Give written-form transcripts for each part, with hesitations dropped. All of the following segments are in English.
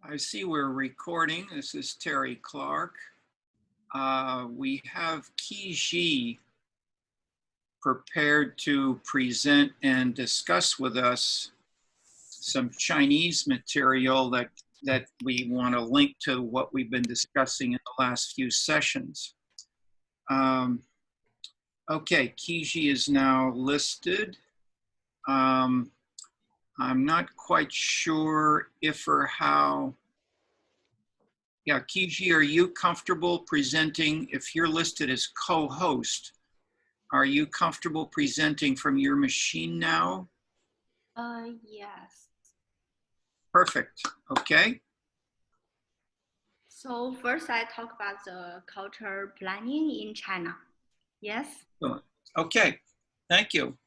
I see we're recording. This is Terry Clark. We have Kiji prepared to present and discuss with us some Chinese material that we want to link to what we've been discussing in the last few sessions. Okay, Kiji is now listed. I'm not quite sure if or how. Yeah, Kiji, are you comfortable presenting, if you're listed as co-host, are you comfortable presenting from your machine now? Yes. Perfect, okay. So first I talk about the culture planning in China. Yes? Okay, thank you.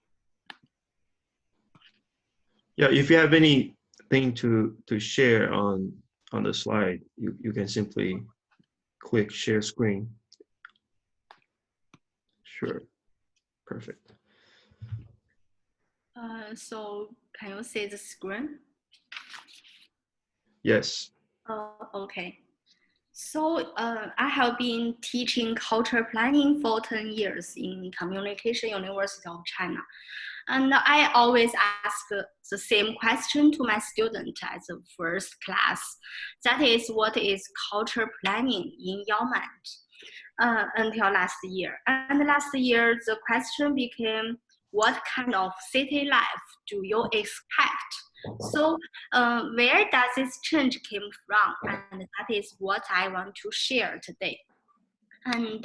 Yeah, if you have anything to share on the slide, you can simply click share screen. Sure, perfect. So can you see the screen? Yes. Okay. So I have been teaching culture planning for 10 years in Communication University of China. And I always ask the same question to my student as the first class. That is, what is culture planning in your mind? Until last year. And last year, the question became, what kind of city life do you expect? So where does this change came from? And that is what I want to share today. And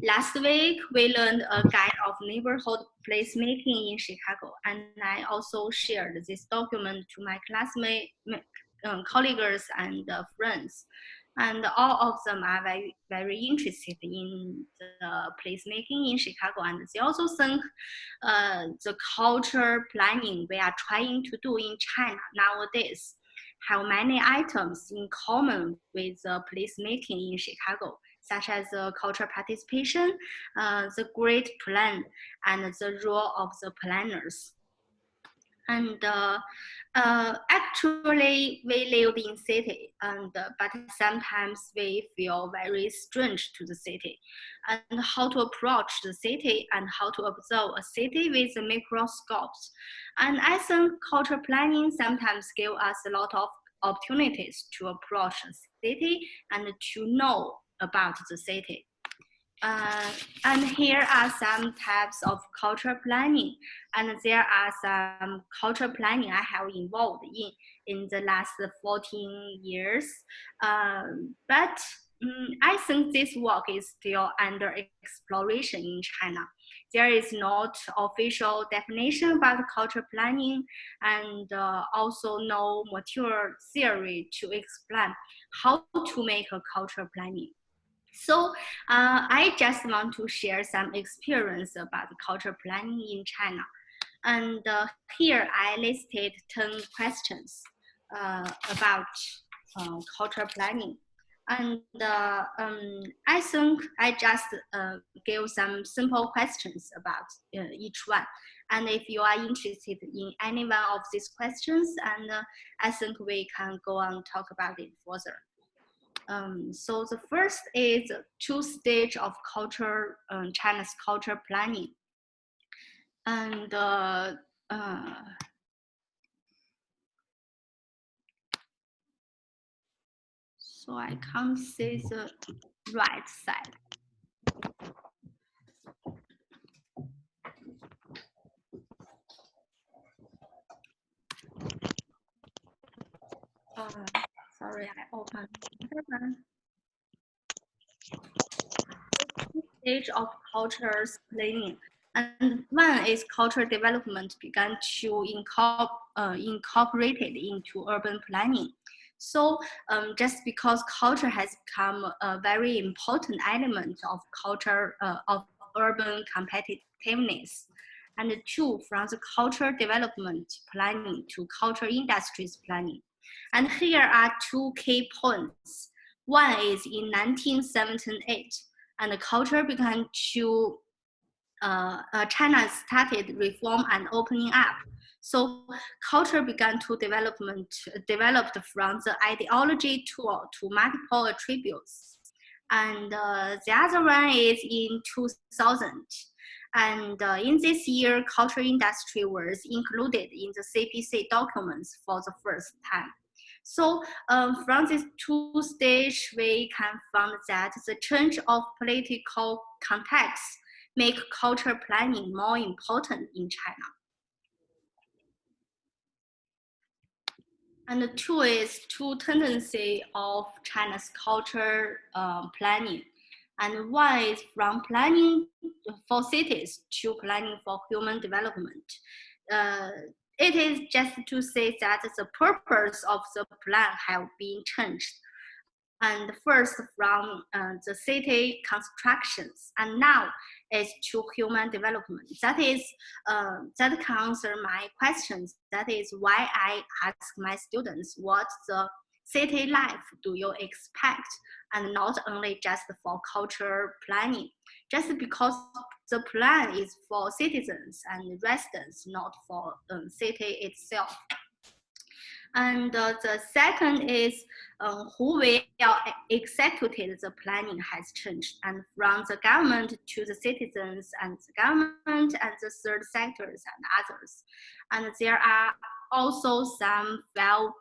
last week we learned a guide of neighborhood placemaking in Chicago, and I also shared this document to my classmates, colleagues, and friends. And all of them are very, very interested in the placemaking in Chicago, and they also think the culture planning we are trying to do in China nowadays have many items in common with the placemaking in Chicago, such as the cultural participation, the great plan, and the role of the planners. And actually, we live in city, but sometimes we feel very strange to the city, and how to approach the city and how to observe a city with the microscopes. And I think culture planning sometimes give us a lot of opportunities to approach a city and to know about the city. And here are some types of cultural planning, and there are some cultural planning I have involved in the last 14 years. But I think this work is still under exploration in China. There is not official definition about cultural planning, and also no mature theory to explain how to make a cultural planning. So I just want to share some experience about culture planning in China. And here I listed 10 questions about culture planning. And I think I just gave some simple questions about each one. And if you are interested in any one of these questions, and I think we can go on talk about it further. So the first is two stage of culture, China's culture planning. And so I can't see the right side. Sorry, I opened another one. Stage of culture's planning. And one is culture development began to incorporate it into urban planning. So just because culture has become a very important element of culture, of urban competitiveness. And two, from the culture development planning to culture industries planning. And here are two key points. One is in 1978, and the culture began to China started reform and opening up. So culture began to developed from the ideology to multiple attributes. And the other one is in 2000. And in this year, culture industry was included in the CPC documents for the first time. So from this two stage, we can find that the change of political context make culture planning more important in China. And the two is two tendency of China's culture planning. And one is from planning for cities to planning for human development. It is just to say that the purpose of the plan have been changed. And first from the city constructions, and now is to human development. That is, that can answer my questions. That is why I ask my students, what the city life do you expect? And not only just for culture planning, just because the plan is for citizens and residents, not for city itself. And the second is who will execute the planning has changed, and from the government to the citizens and the government and the third sectors and others. And there are also some file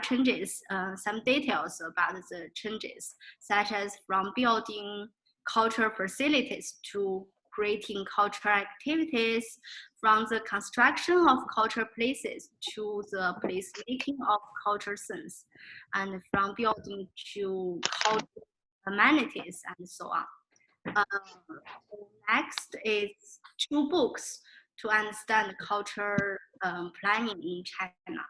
changes, some details about the changes, such as from building cultural facilities to creating cultural activities, from the construction of cultural places to the placemaking of cultural scenes, and from building to cultural amenities and so on. Next is two books to understand culture planning in China.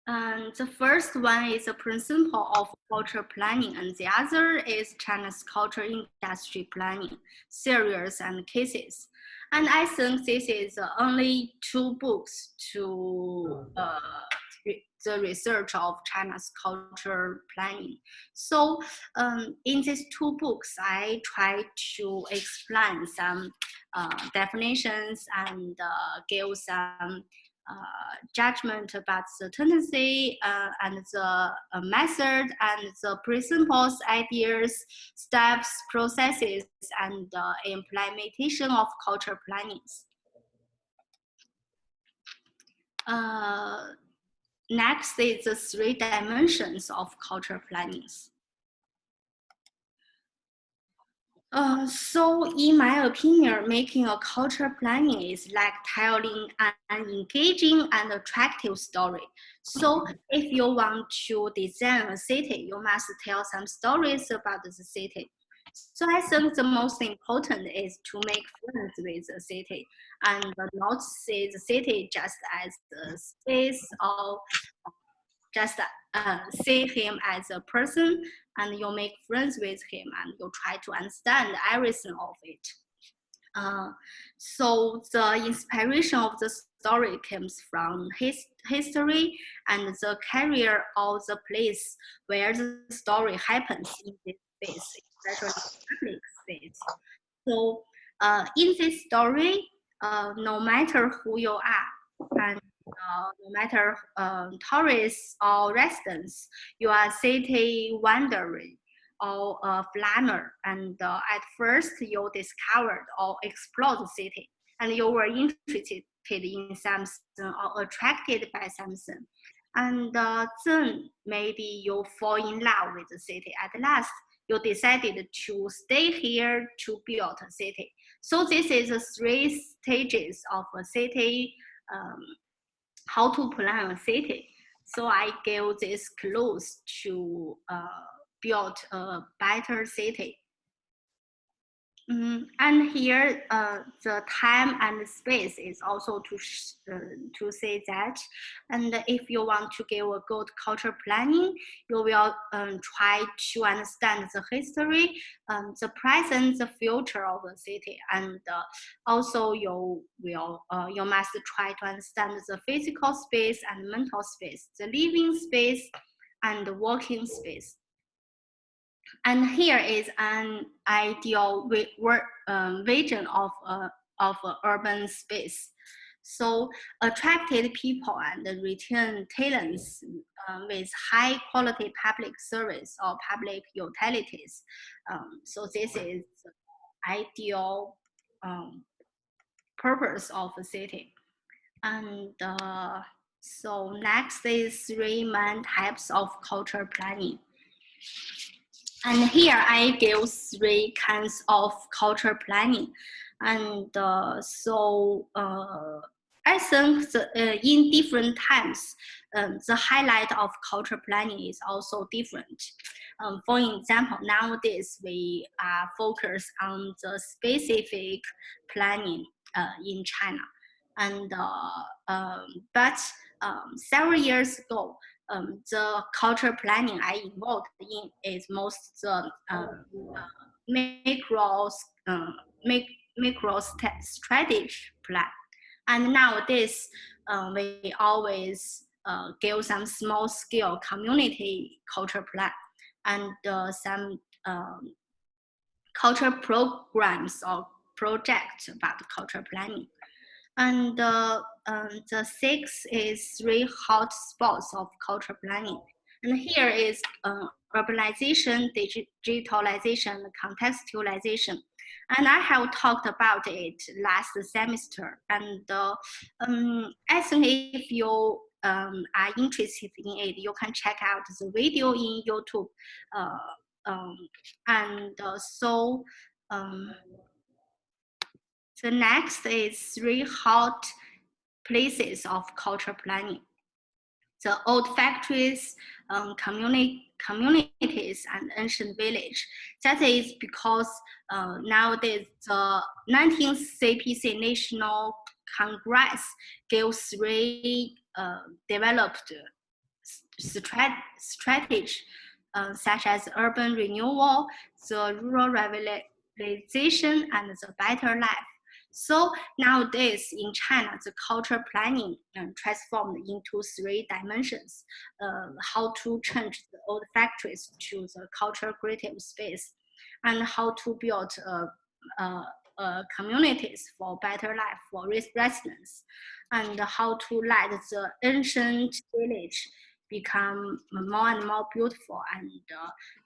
And the first one is a principle of culture planning, and the other is China's culture industry planning, series and cases. And I think this is only two books to the research of China's culture planning. So in these two books, I try to explain some definitions and give some judgment about the tendency and the method and the principles, ideas, steps, processes, and implementation of culture plannings. Next is the three dimensions of culture plannings. So in my opinion, making a culture planning is like telling an engaging and attractive story. So if you want to design a city, you must tell some stories about the city. So I think the most important is to make friends with the city and not see the city just as a space or just see him as a person, and you make friends with him and you try to understand everything of it. So the inspiration of the story comes from his history and the career of the place where the story happens in this space, especially public space. So in this story, no matter who you are, and no matter tourists or residents, you are city wandering or a planner, and at first you discovered or explored the city, and you were interested in something or attracted by something, and then maybe you fall in love with the city. At last, you decided to stay here to build a city. So this is the three stages of a city. How to plan a city. So I gave these clues to build a better city. And here, the time and space is also to say that. And if you want to give a good culture planning, you will try to understand the history, the present, the future of the city, and also you must try to understand the physical space and mental space, the living space and the working space. And here is an ideal vision of an urban space. So attracted people and retain talents with high quality public service or public utilities. So this is the ideal purpose of a city. And so next is 3 main types of culture planning. And here I give 3 kinds of culture planning. And I think in different times, the highlight of culture planning is also different. For example, nowadays we are focused on the specific planning in China. And but several years ago, the culture planning I involved in is most the macro strategy plan. And nowadays, we always give some small scale community culture plan and some culture programs or projects about culture planning. And the 6th is 3 hot spots of culture planning. And here is urbanization, digitalization, contextualization. And I have talked about it last semester. And I think if you are interested in it, you can check out the video in YouTube. The next is 3 hot places of culture planning. The old factories, communities, and ancient village. That is because nowadays the 19th CPC National Congress gave 3 developed strategies such as urban renewal, the rural revitalization, and the better life. So nowadays in China, the culture planning transformed into 3 dimensions: how to change the old factories to the culture creative space, and how to build communities for better life for residents, and how to let the ancient village become more and more beautiful and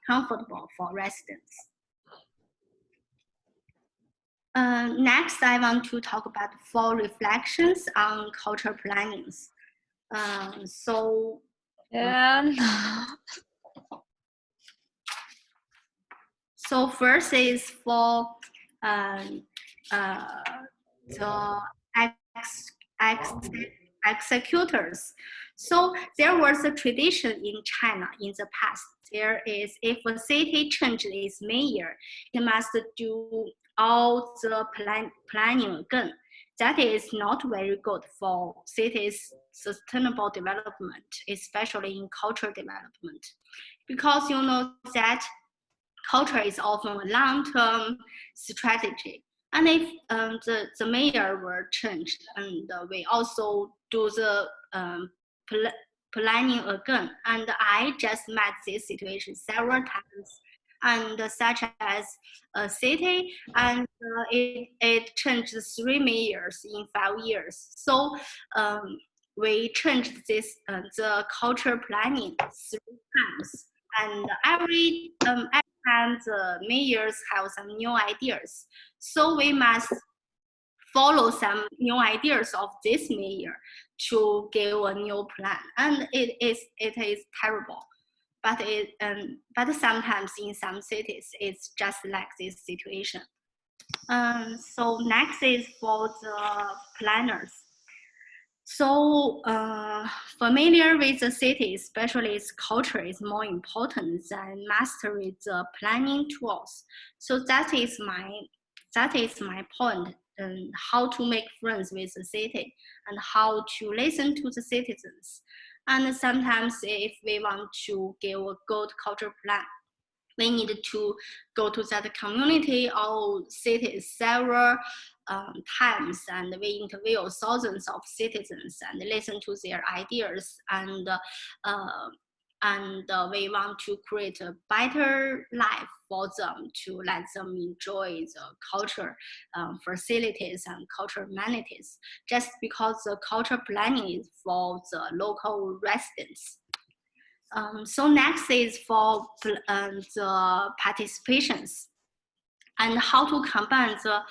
comfortable for residents. Next, I want to talk about 4 reflections on culture plannings. So first is for the executors. So there was a tradition in China in the past. There is, if a city changes its mayor, it must do all the planning again. That is not very good for cities' sustainable development, especially in cultural development, because you know that culture is often a long-term strategy. And if the mayor were changed, and we also do the planning again. And I just met this situation several times. And such as a city, and it changed 3 mayors in 5 years. So we changed this the culture planning 3 times, and every time the mayors have some new ideas. So we must follow some new ideas of this mayor to give a new plan, and it is terrible. But sometimes in some cities, it's just like this situation. So next is for the planners. So familiar with the city, especially its culture, is more important than mastering the planning tools. So that is my point. How to make friends with the city and how to listen to the citizens. And sometimes if we want to give a good culture plan, we need to go to that community or city several times, and we interview thousands of citizens and listen to their ideas, and and we want to create a better life for them, to let them enjoy the culture facilities and cultural amenities, just because the culture planning is for the local residents. So next is for the participations and how to combine the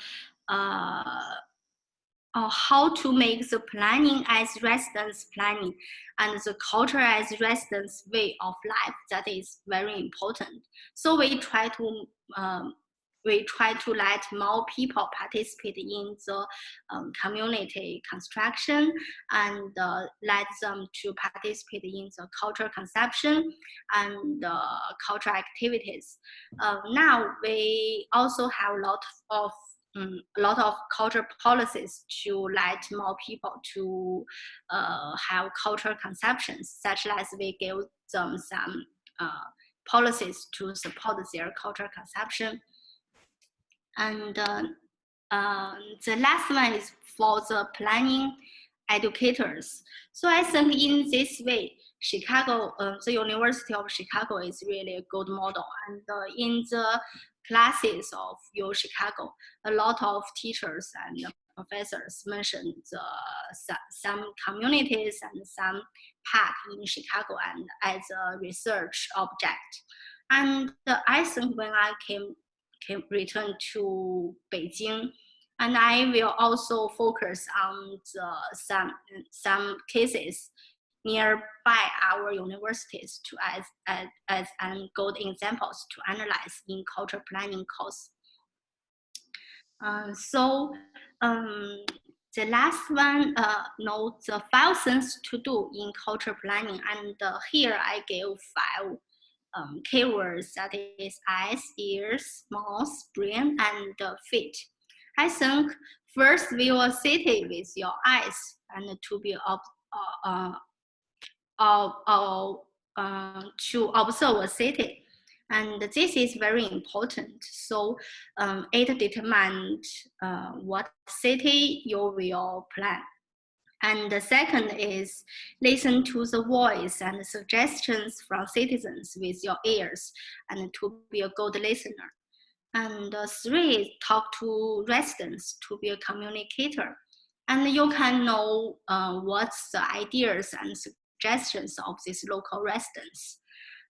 how to make the planning as residence planning and the culture as residence way of life. That is very important. So we try to let more people participate in the community construction and let them to participate in the cultural conception and cultural activities. Now we also have a lot of cultural policies to let more people to have cultural conceptions, such as we give them some policies to support their cultural conception. And the last one is for the planning educators. So I think in this way, Chicago, the University of Chicago is really a good model. And in the classes of U Chicago, a lot of teachers and professors mentioned some communities and some park in Chicago and as a research object. And I think when I return to Beijing, and I will also focus on some cases nearby our universities to as good examples to analyze in cultural planning course. The last one, note the 5 things to do in cultural planning, and here I give 5 keywords, that is eyes, ears, mouth, brain, and feet. I think first view a city with your eyes and to be to observe a city, and this is very important. So it determines what city you will plan. And the second is listen to the voice and suggestions from citizens with your ears and to be a good listener. And 3 is talk to residents to be a communicator. And you can know what's the ideas and suggestions of these local residents.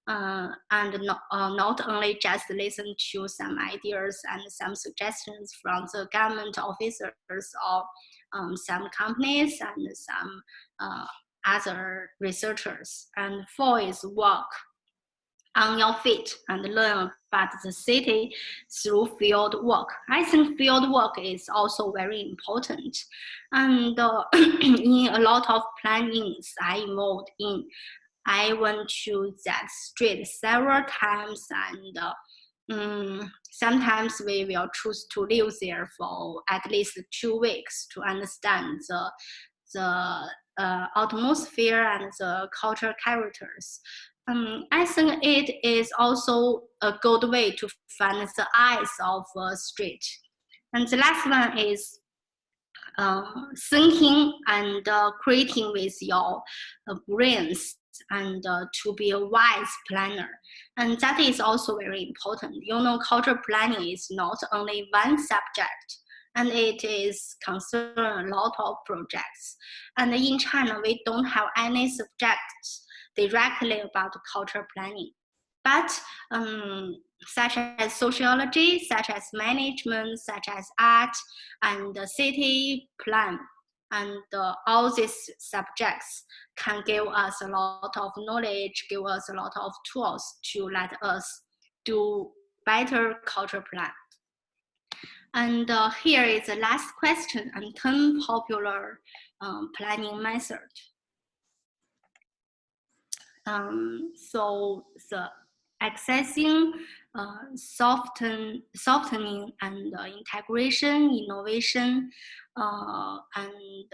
And not only just listen to some ideas and some suggestions from the government officers or some companies and some other researchers. And 4 is walk on your feet and learn about the city through field work. I think field work is also very important. And in a lot of plannings I involved in, I went to that street several times, and sometimes we will choose to live there for at least 2 weeks to understand the atmosphere and the cultural characters. I think it is also a good way to find the eyes of a street. And the last one is thinking and creating with your brains and to be a wise planner. And that is also very important. You know, cultural planning is not only one subject, and it is concerned a lot of projects. And in China, we don't have any subjects directly about cultural planning. But such as sociology, such as management, such as art, and city plan, and all these subjects can give us a lot of knowledge, give us a lot of tools to let us do better cultural plan. And here is the last question on 10 popular planning methods. So the accessing, softening, and integration, innovation, and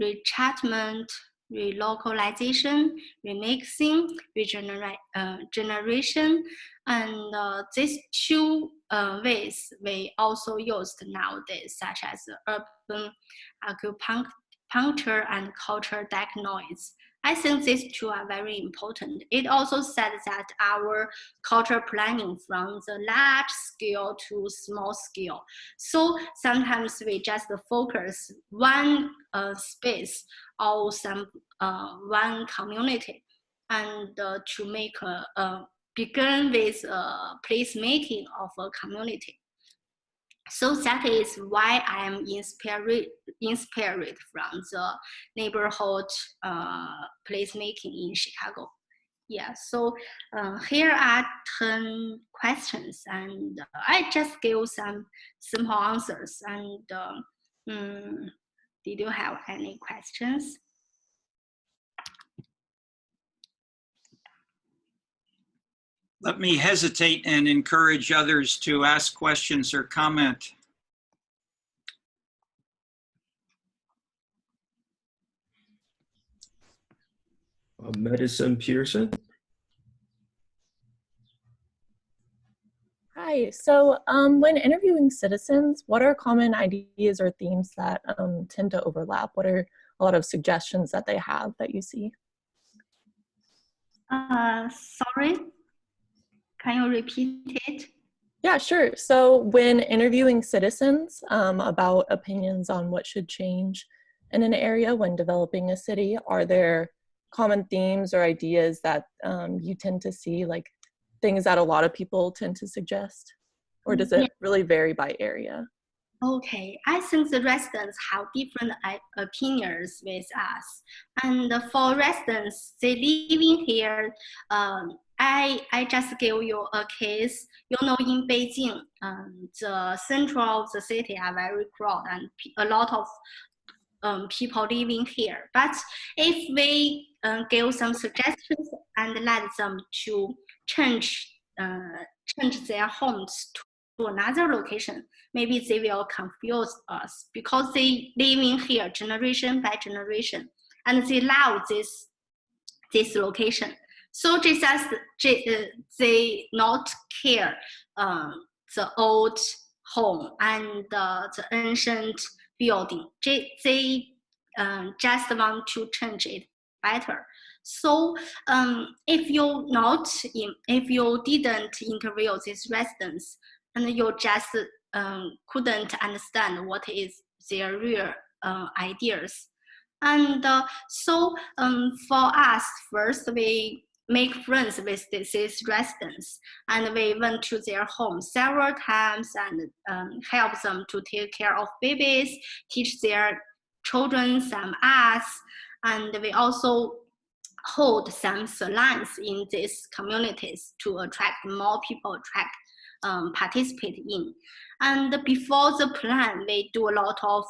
rechatment, relocalization, remixing, regeneration, and these 2 ways we also used nowadays, such as urban acupuncture and cultural diagnosis. I think these two are very important. It also said that our cultural planning from the large scale to small scale. So sometimes we just focus one space or one community, and to make begin with placemaking of a community. So that is why I am inspired from the neighborhood placemaking in Chicago. Yeah, so here are 10 questions, and I just gave some simple answers. And did you have any questions? Let me hesitate and encourage others to ask questions or comment. Madison Pearson. Hi, so when interviewing citizens, what are common ideas or themes that tend to overlap? What are a lot of suggestions that they have that you see? Sorry, can you repeat it? Yeah, sure. So when interviewing citizens about opinions on what should change in an area when developing a city, are there common themes or ideas that you tend to see, like things that a lot of people tend to suggest? Or does it really vary by area? Okay, I think the residents have different opinions with us. And for residents, they living here, I just give you a case. You know, in Beijing, the central of the city are very crowded and a lot of people living here. But if we give some suggestions and let them to change their homes to another location, maybe they will confuse us because they living here generation by generation and they love this location. So they not care the old home and the ancient building. They just want to change it better. So if you didn't interview these residents, and you just couldn't understand what is their real ideas. And so for us, first we make friends with these residents, and we went to their home several times and help them to take care of babies, teach their children some arts, and we also hold some salons in these communities to attract more people, participate in. And before the plan, we do a lot of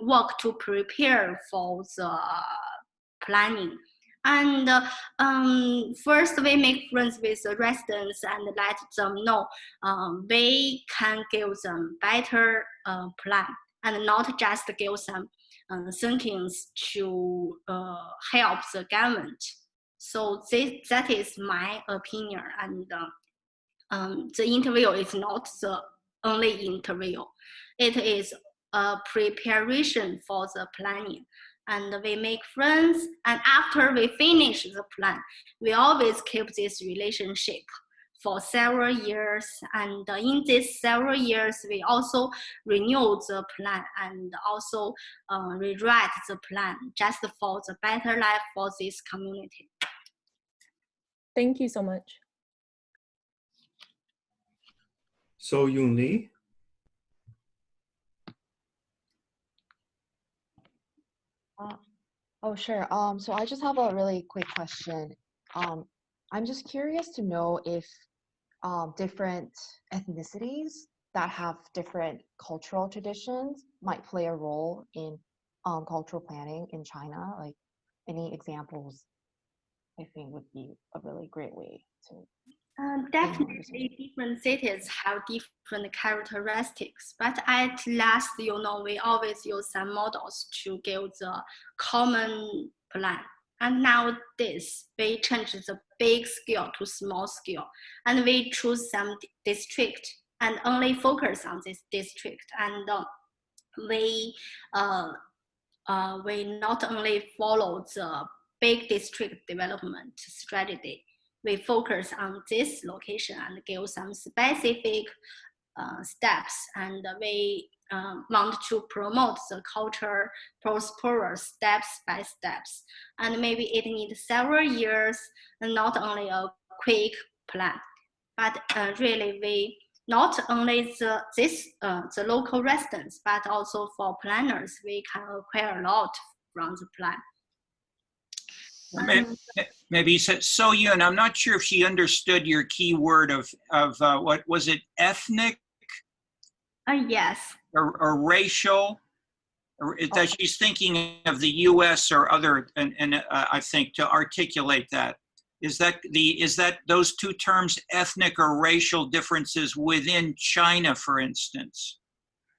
work to prepare for the planning. And first we make friends with the residents and let them know we can give them better plan and not just give some thinkings to help the government. So that is my opinion. And the interview is not the only interview. It is a preparation for the planning. And we make friends, and after we finish the plan, we always keep this relationship for several years. And in these several years, we also renew the plan and also rewrite the plan just for the better life for this community. Thank you so much. So Yoon Lee. Oh, sure. So I just have a really quick question. I'm just curious to know if different ethnicities that have different cultural traditions might play a role in cultural planning in China. Like any examples, I think would be a really great way to. Definitely different cities have different characteristics, but at last, we always use some models to give the common plan. And nowadays, we change the big scale to small scale, and we choose some district and only focus on this district. And we not only follow the big district development strategy. We focus on this location and give some specific steps, and we want to promote the culture prosperous steps by steps. And maybe it needs several years, and not only a quick plan, but really we not only the local residents, but also for planners, we can acquire a lot from the plan. Maybe he said So-Yun. I'm not sure if she understood your key word of what was it, ethnic Yes. or racial, or that she's thinking of the U.S. or other, and I think to articulate that. Is that those two terms, ethnic or racial differences within China, for instance?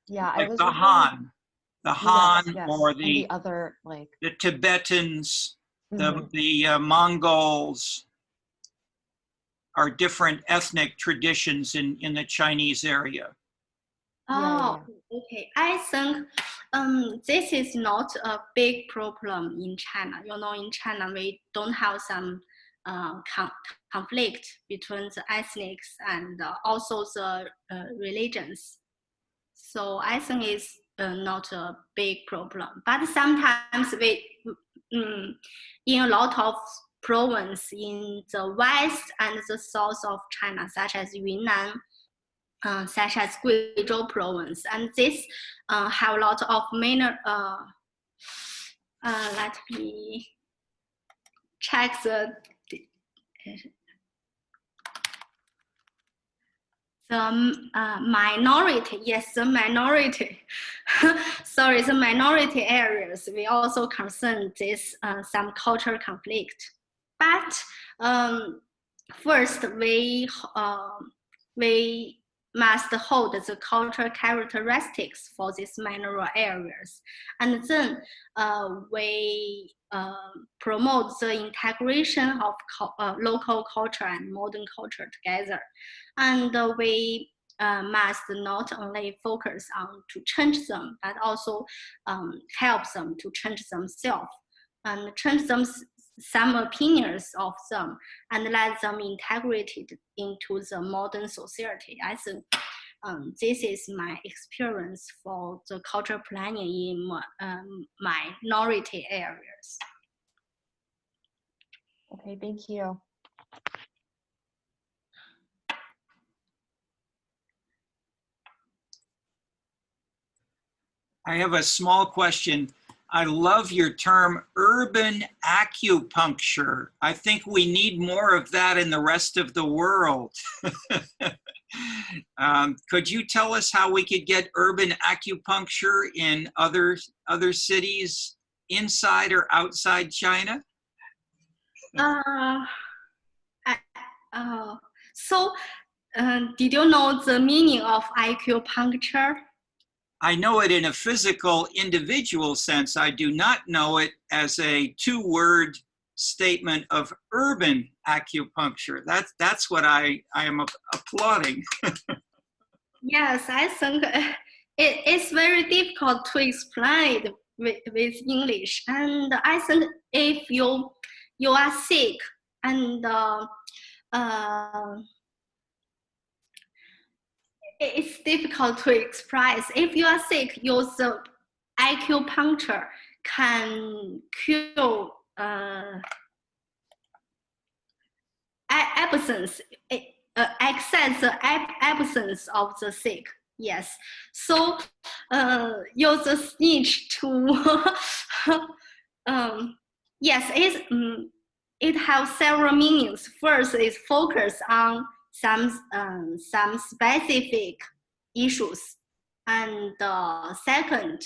Yeah, like I was the looking- Han, yes, or and the other like the Tibetans, mhm. the Mongols are different ethnic traditions in the Chinese area. Oh, okay. I think this is not a big problem in China. You know, in China, we don't have some conflict between the ethnics and also the religions. So I think it's not a big problem. But sometimes in a lot of province in the west and the south of China, such as Yunnan, such as Guizhou province, and this have a lot of minor. Let me check the minority. Yes, the minority. Sorry, the minority areas. We also concern this some cultural conflict, but first we must hold the cultural characteristics for these mineral areas. And then we promote the integration of local culture and modern culture together. And we must not only focus on to change them, but also help them to change themselves and change them some opinions of them and let them integrated into the modern society. I think this is my experience for the cultural planning in minority areas. Okay, thank you. I have a small question. I love your term urban acupuncture. I think we need more of that in the rest of the world. Could you tell us how we could get urban acupuncture in other cities inside or outside China? Did you know the meaning of acupuncture? I know it in a physical, individual sense. I do not know it as a two-word statement of urban acupuncture. That's what I am applauding. Yes, I think it's very difficult to explain it with English. And I think if you are sick and it's difficult to express. If you are sick, use the acupuncture can cure absence, access the absence of the sick. Yes, so use the snitch to. Yes, it has several meanings. First is focus on some specific issues, and second,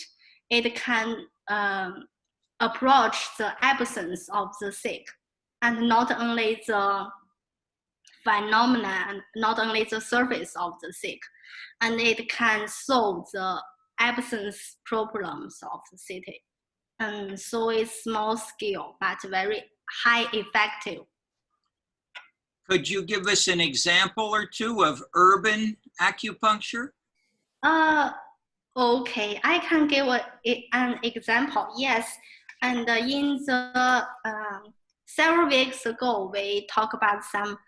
it can approach the absence of the sick, and not only the phenomena and not only the surface of the sick, and it can solve the absence problems of the city. And so it's small scale but very high effective. Could you give us an example or two of urban acupuncture? Okay, I can give an example. Yes, And in the several weeks ago, we talked about some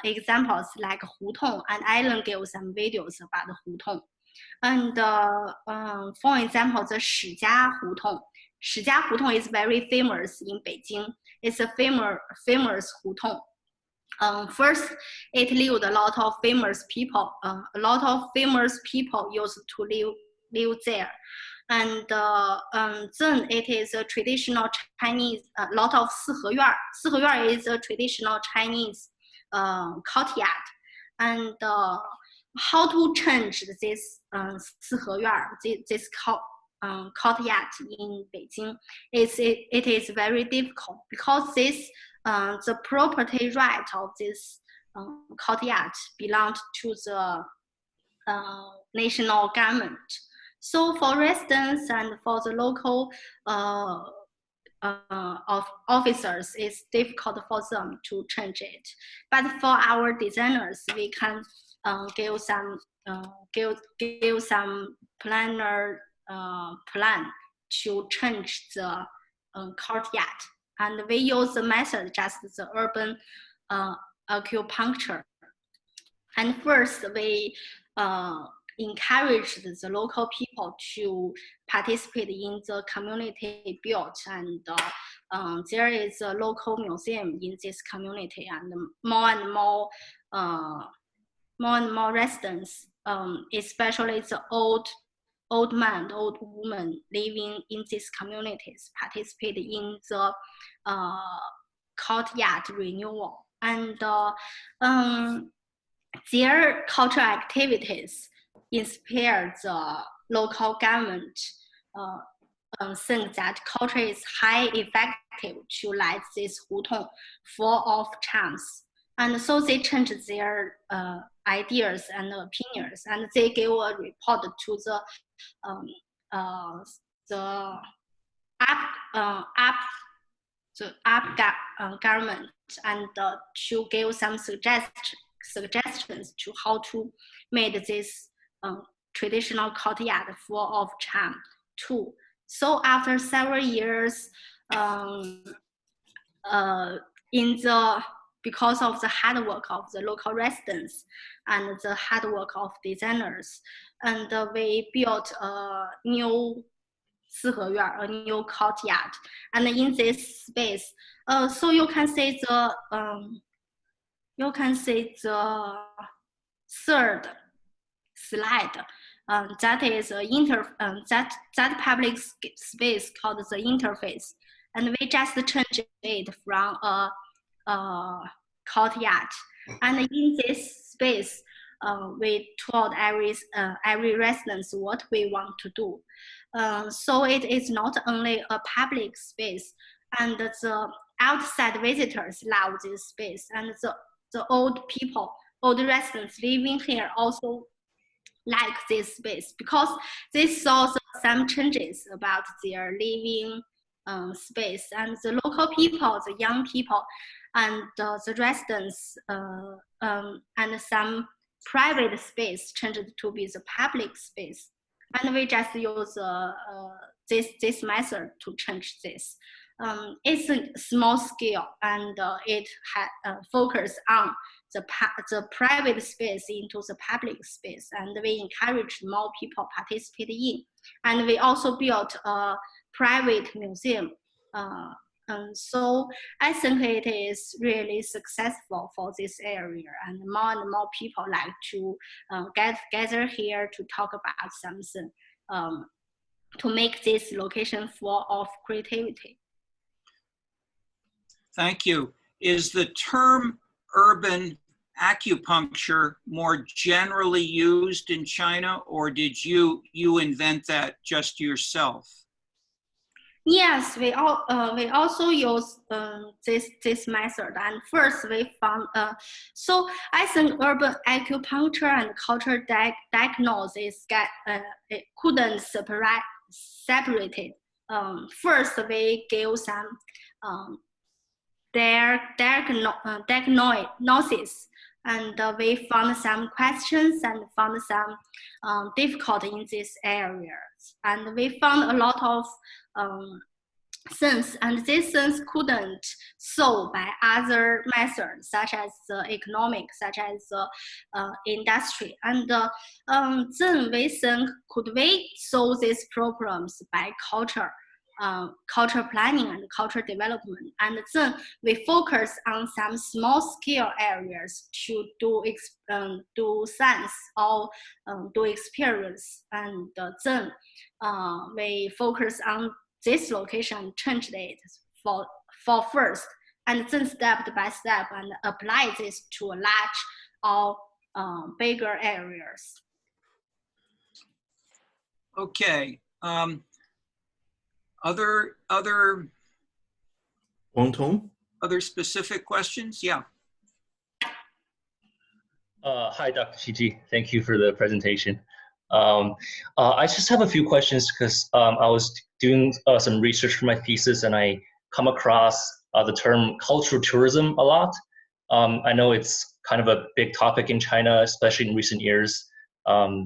examples like hutong, and Alan gave some videos about hutong. And for example, the Shijia hutong. Shijia hutong is very famous in Beijing. It's a famous hutong. First, it lived a lot of famous people. A lot of famous people used to live there. And then it is a traditional Chinese, a lot of 四合院. 四合院 is a traditional Chinese courtyard. And how to change this 四合院, this courtyard in Beijing, it is very difficult because this the property right of this courtyard belongs to the national government. So for residents and for the local officers, it's difficult for them to change it. But for our designers, we can give some planner plan to change the courtyard. And we use the method just the urban acupuncture. And first, we encourage the local people to participate in the community built, and there is a local museum in this community, and more and more residents, especially the old man, old woman living in these communities, participate in the courtyard renewal. And their cultural activities inspire the local government, think that culture is highly effective to light this hutong full of charms. And so they change their ideas and opinions, and they give a report to the government, and to give some suggestions to how to make this traditional courtyard full of charm too. So after several years, because of the hard work of the local residents and the hard work of designers, and we built a new 四合院, a new courtyard. And in this space, so you can see the third slide. That is that public space called the interface, and we just changed it from a courtyard. And in this space, we told every resident what we want to do. So it is not only a public space, and the outside visitors love this space, and the old people, old residents living here also like this space, because they saw some changes about their living space, and the local people, the young people, and the residents, and some private space changed to be the public space. And we just use this method to change this. It's a small scale, and it focus on the private space into the public space, and we encourage more people participate in. And we also built a private museum. And so I think it is really successful for this area, and more people like to gather here to talk about something, to make this location full of creativity. Thank you. Is the term urban acupuncture more generally used in China, or did you invent that just yourself? Yes, we also use this method. And first we found, so I think urban acupuncture and cultural diagnosis it couldn't separate it. First we gave some diagnosis, and we found some questions and found some difficulty in these areas, and we found a lot of sense, and this sense couldn't solve by other methods such as economic, such as industry. And then we think, could we solve these problems by culture? Culture planning and culture development, and then we focus on some small scale areas to do science or do experience, and then we focus on this location, change it for first, and then step by step and apply this to a large or bigger areas. Okay. Other Wang specific questions? Yeah. Hi, Dr. Shiji. Thank you for the presentation. I just have a few questions because I was doing some research for my thesis and I come across the term cultural tourism a lot. I know it's kind of a big topic in China, especially in recent years. I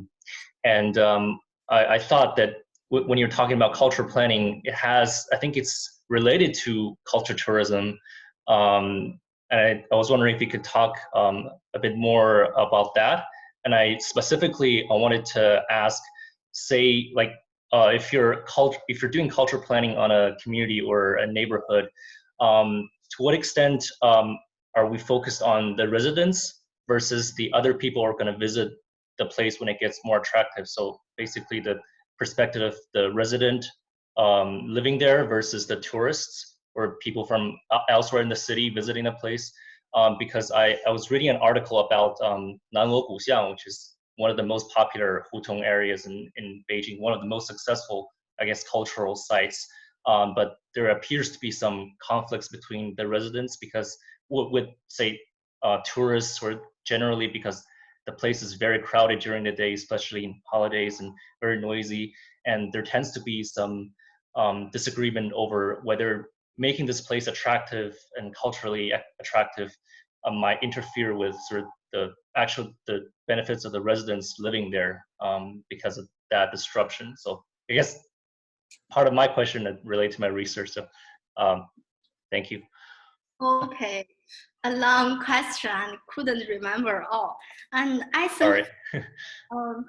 thought that when you're talking about cultural planning, I think it's related to culture tourism. And I was wondering if you could talk a bit more about that. And I wanted to ask, say, like, if you're doing cultural planning on a community or a neighborhood, to what extent are we focused on the residents versus the other people who are going to visit the place when it gets more attractive? So basically, the perspective of the resident living there versus the tourists or people from elsewhere in the city visiting the place. Because I was reading an article about Nanluo Guxiang, which is one of the most popular hutong areas in Beijing, one of the most successful, I guess, cultural sites. But there appears to be some conflicts between the residents because with say, tourists, or generally because the place is very crowded during the day, especially in holidays, and very noisy. And there tends to be some disagreement over whether making this place attractive and culturally attractive might interfere with sort of the benefits of the residents living there because of that disruption. So I guess part of my question that relates to my research. So thank you. Okay, a long question, couldn't remember all. And I think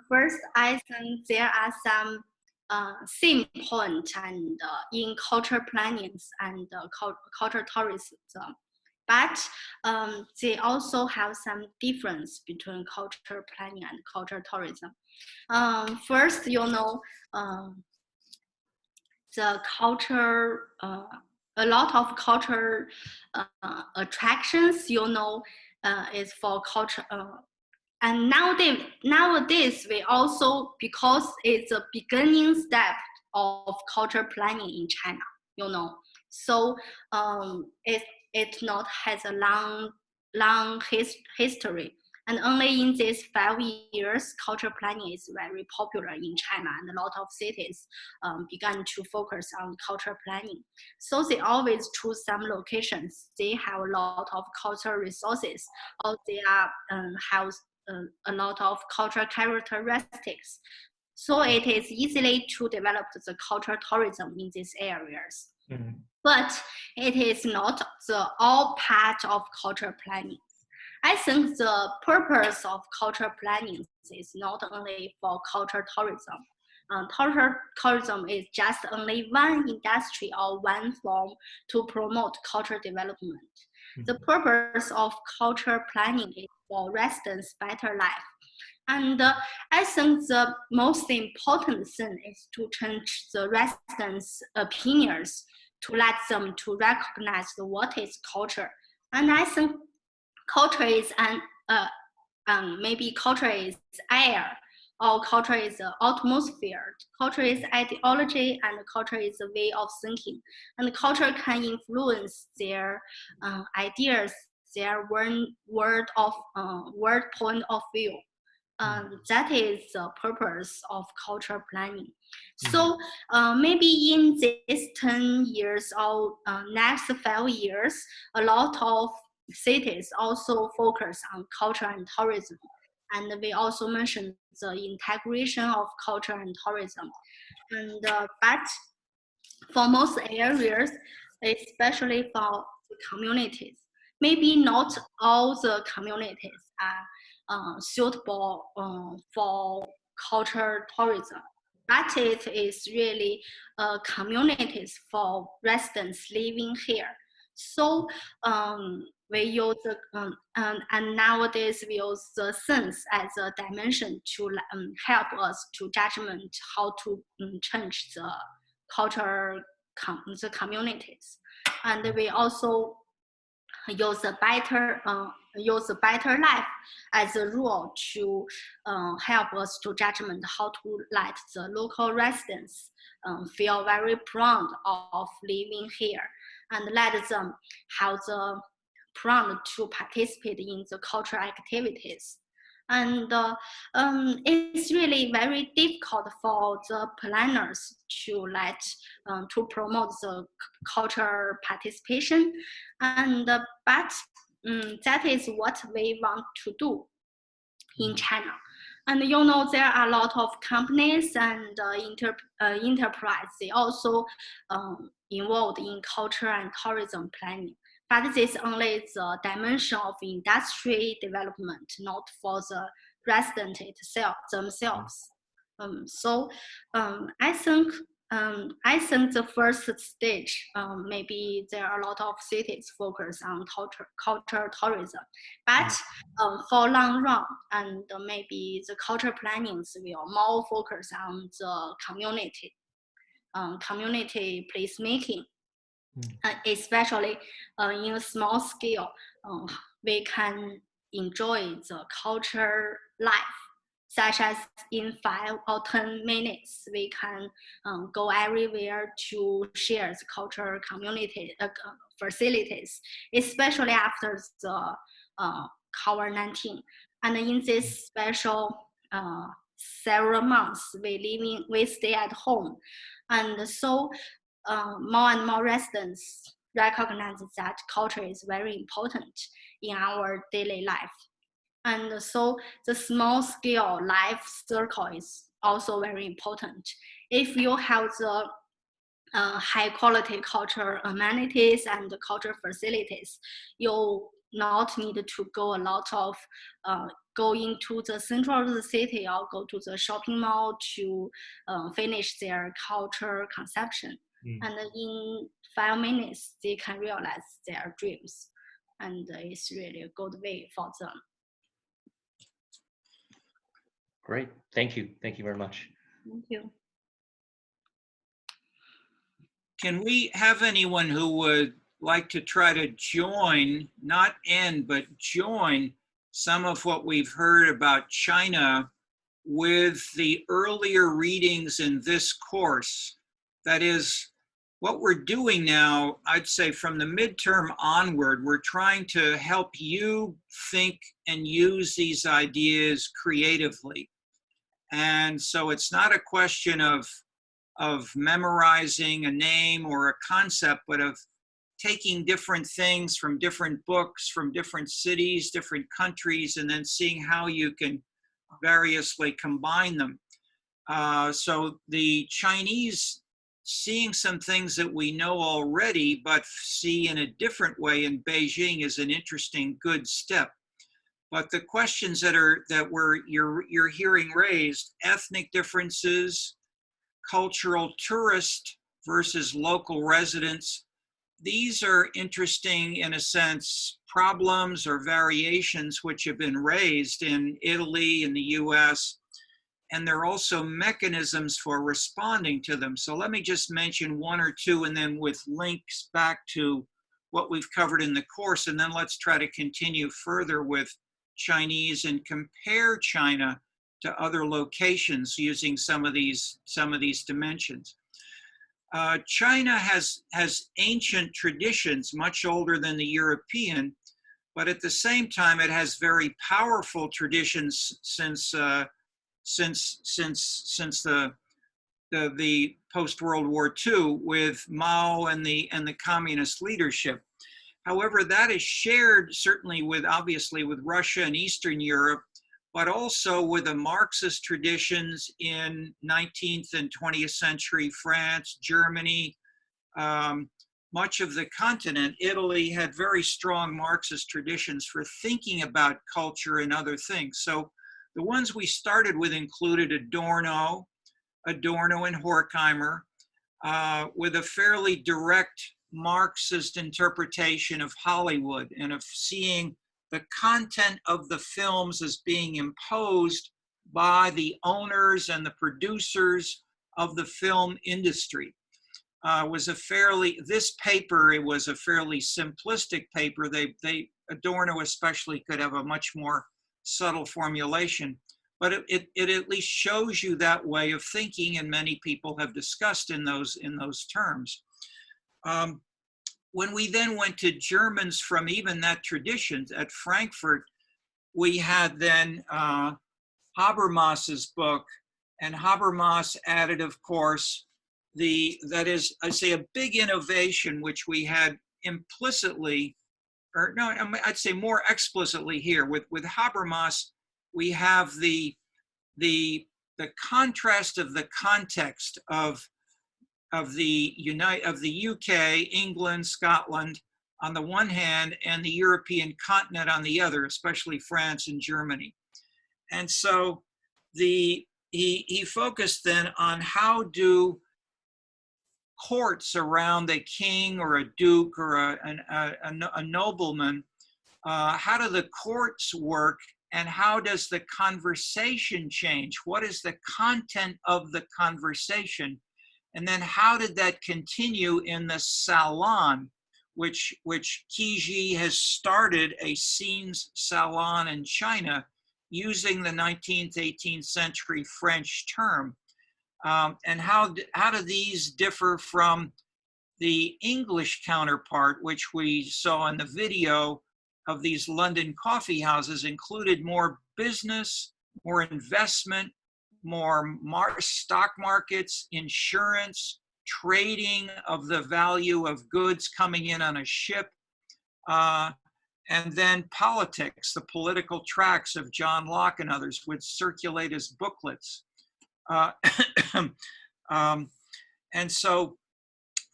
first, I think there are some same point and in culture plannings and culture tourism, but they also have some difference between culture planning and culture tourism. First, the culture, a lot of culture attractions, is for culture. And nowadays, we also, because it's a beginning step of culture planning in China, so it not has a long history. And only in these 5 years, culture planning is very popular in China, and a lot of cities began to focus on culture planning. So they always choose some locations. They have a lot of cultural resources, or they have a lot of cultural characteristics. So it is easily to develop the cultural tourism in these areas. Mm-hmm. But it is not the all part of cultural planning. I think the purpose of cultural planning is not only for cultural tourism. Cultural tourism is just only one industry or one form to promote cultural development. Mm-hmm. The purpose of cultural planning is for residents' better life. And I think the most important thing is to change the residents' opinions, to let them to recognize what is culture. And I think culture is maybe culture is air, or culture is atmosphere. Culture is ideology, and culture is a way of thinking. And culture can influence their ideas, their word point of view. That is the purpose of cultural planning. So maybe in this 10 years or next 5 years, a lot of cities also focus on culture and tourism. And we also mentioned the integration of culture and tourism. And but for most areas, especially for the communities. Maybe not all the communities are suitable for cultural tourism, but it is really communities for residents living here. So we use and nowadays we use the sense as a dimension to help us to judgment how to change the cultural the communities, and we also use a better life as a rule to help us to judgment how to let the local residents feel very proud of living here and let them have the proud to participate in the cultural activities. And it's really very difficult for the planners to to promote the cultural participation, and but that is what we want to do in China. And you know, there are a lot of companies and enterprise. They also involved in culture and tourism planning. But this is only the dimension of industry development, not for the resident themselves. I think the first stage, maybe there are a lot of cities focus on cultural tourism, but for long run, and maybe the cultural plannings will more focus on the community placemaking. Especially in a small scale, we can enjoy the culture life, such as in 5 or 10 minutes, we can go everywhere to share the cultural community facilities, especially after the COVID-19. And in this special several months, we stay at home, and so more and more residents recognize that culture is very important in our daily life. And so the small scale life circle is also very important. If you have the high quality cultural amenities and cultural facilities, you not need to go a lot of go into the central of the city or go to the shopping mall to finish their cultural consumption. And in 5 minutes, they can realize their dreams. And it's really a good way for them. Great, thank you. Thank you very much. Thank you. Can we have anyone who would like to try to join, not end, but join some of what we've heard about China with the earlier readings in this course? That is, what we're doing now, I'd say from the midterm onward, we're trying to help you think and use these ideas creatively. And so it's not a question of memorizing a name or a concept, but of taking different things from different books, from different cities, different countries, and then seeing how you can variously combine them. So the Chinese, seeing some things that we know already, but see in a different way in Beijing is an interesting, good step. But the questions you're hearing raised, ethnic differences, cultural tourist versus local residents, these are interesting, in a sense, problems or variations which have been raised in Italy and the US, and there are also mechanisms for responding to them. So let me just mention one or two, and then with links back to what we've covered in the course, and then let's try to continue further with Chinese and compare China to other locations using some of these dimensions. China has ancient traditions, much older than the European, but at the same time, it has very powerful traditions since the post-World War II with Mao and the communist leadership. However, that is shared certainly obviously with Russia and Eastern Europe, but also with the Marxist traditions in 19th and 20th century France, Germany, much of the continent, Italy had very strong Marxist traditions for thinking about culture and other things. So the ones we started with included Adorno and Horkheimer, with a fairly direct Marxist interpretation of Hollywood and of seeing the content of the films as being imposed by the owners and the producers of the film industry. This paper, it was a fairly simplistic paper. Adorno especially could have a much more subtle formulation, but it at least shows you that way of thinking, and many people have discussed in those terms. When we then went to Germans from even that tradition at Frankfurt, we had then Habermas's book, and Habermas added, of course, I'd say a big innovation, which we had implicitly, or no, I'd say more explicitly here. With Habermas, we have the contrast of the context of the UK, England, Scotland on the one hand, and the European continent on the other, especially France and Germany. And so he focused then on how do courts around a king or a duke or a nobleman, how do the courts work, and how does the conversation change? What is the content of the conversation? And then how did that continue in the salon, which Qiji has started a scenes salon in China using the 19th, 18th century French term. And how do these differ from the English counterpart, which we saw in the video of these London coffee houses, included more business, more investment, more stock markets, insurance, trading of the value of goods coming in on a ship, and then politics. The political tracts of John Locke and others would circulate as booklets. And so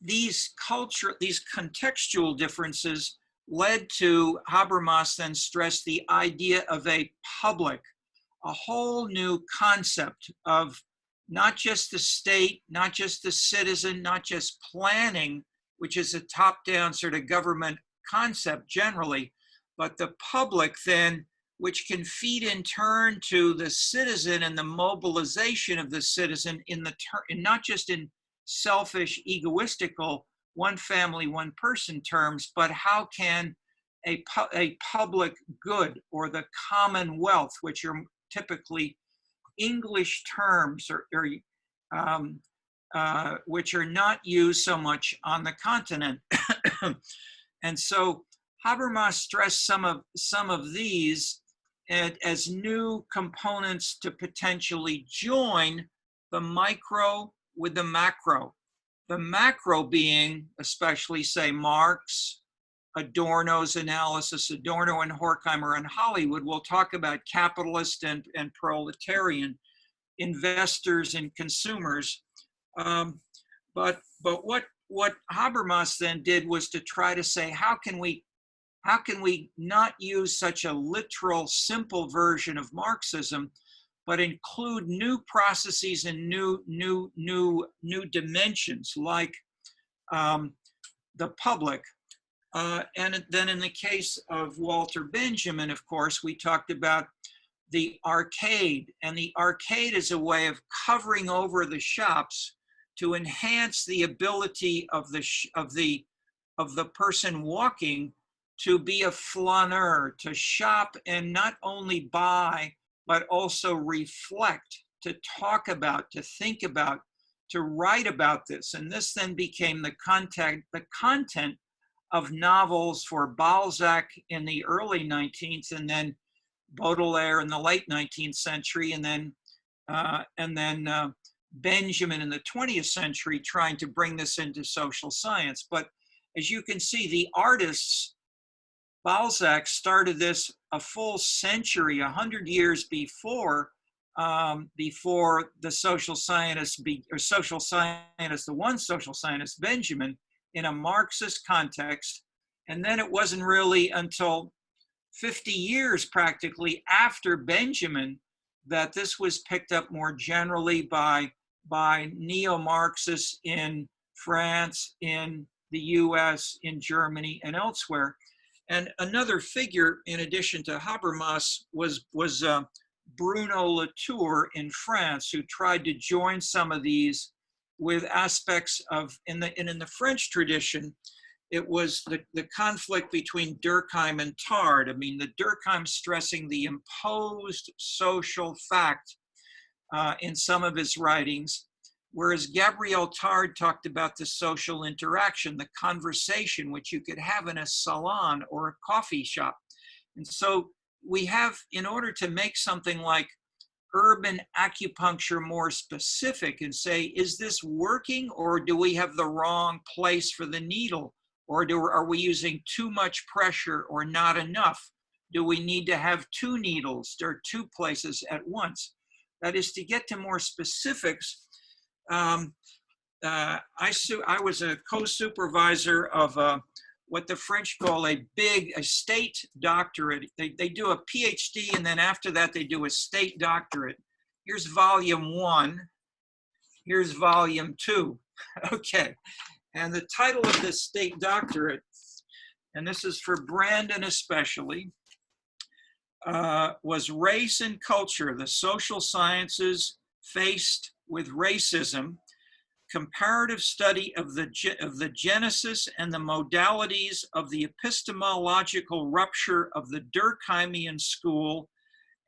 these contextual differences led to Habermas then stressed the idea of a public, a whole new concept of not just the state, not just the citizen, not just planning, which is a top-down sort of government concept generally, but the public then, which can feed in turn to the citizen and the mobilization of the citizen in not just in selfish, egoistical, one family, one person terms, but how can a public good or the commonwealth, which are typically English terms which are not used so much on the continent. And so Habermas stressed some of these as new components to potentially join the micro with the macro. The macro being, especially say Marx, Adorno's analysis, Adorno and Horkheimer and Hollywood. We'll talk about capitalist and proletarian, investors and consumers. But what Habermas then did was to try to say, how can we not use such a literal, simple version of Marxism, but include new processes and new dimensions like the public. And then in the case of Walter Benjamin, of course, we talked about the arcade, and the arcade is a way of covering over the shops to enhance the ability of the person walking to be a flaneur, to shop and not only buy, but also reflect, to talk about, to think about, to write about this. And this then became the content of novels for Balzac in the early 19th, and then Baudelaire in the late 19th century, and then Benjamin in the 20th century, trying to bring this into social science. But as you can see, the artists, Balzac started this a full century, 100 years before the social scientist, the one social scientist, Benjamin, in a Marxist context. And then it wasn't really until 50 years practically after Benjamin that this was picked up more generally by neo-Marxists in France, in the US, in Germany, and elsewhere. And another figure, in addition to Habermas, was Bruno Latour in France, who tried to join some of these with aspects of, in the French tradition, it was the conflict between Durkheim and Tard. I mean, the Durkheim stressing the imposed social fact in some of his writings, whereas Gabriel Tard talked about the social interaction, the conversation, which you could have in a salon or a coffee shop. And so we have, in order to make something like urban acupuncture more specific and say, is this working, or do we have the wrong place for the needle? Or are we using too much pressure or not enough? Do we need to have two needles or two places at once? That is, to get to more specifics. I was a co-supervisor of what the French call a state doctorate. They do a PhD, and then after that they do a state doctorate. Here's volume 1. Here's volume 2. Okay. And the title of this state doctorate, and this is for Brandon especially, was Race and Culture, the Social Sciences Faced with Racism, Comparative Study of the Genesis and the Modalities of the Epistemological Rupture of the Durkheimian School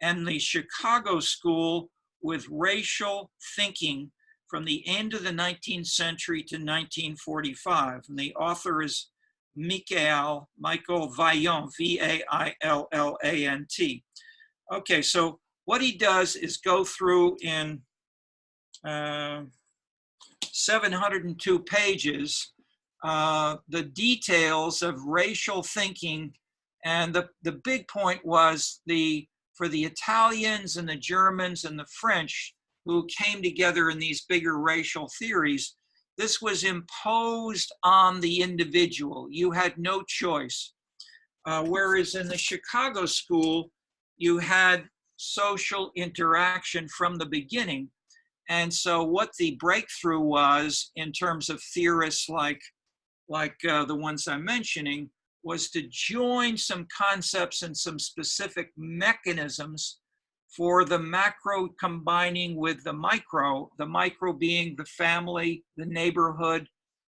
and the Chicago School with Racial Thinking from the end of the 19th century to 1945. And the author is Michael Vaillant, V-A-I-L-L-A-N-T. Okay, so what he does is go through in 702 pages the details of racial thinking. And the big point was for the Italians and the Germans and the French, who came together in these bigger racial theories, this was imposed on the individual. You had no choice. Whereas in the Chicago school, you had social interaction from the beginning. And so what the breakthrough was in terms of theorists like the ones I'm mentioning, was to join some concepts and some specific mechanisms for the macro combining with the micro being the family, the neighborhood,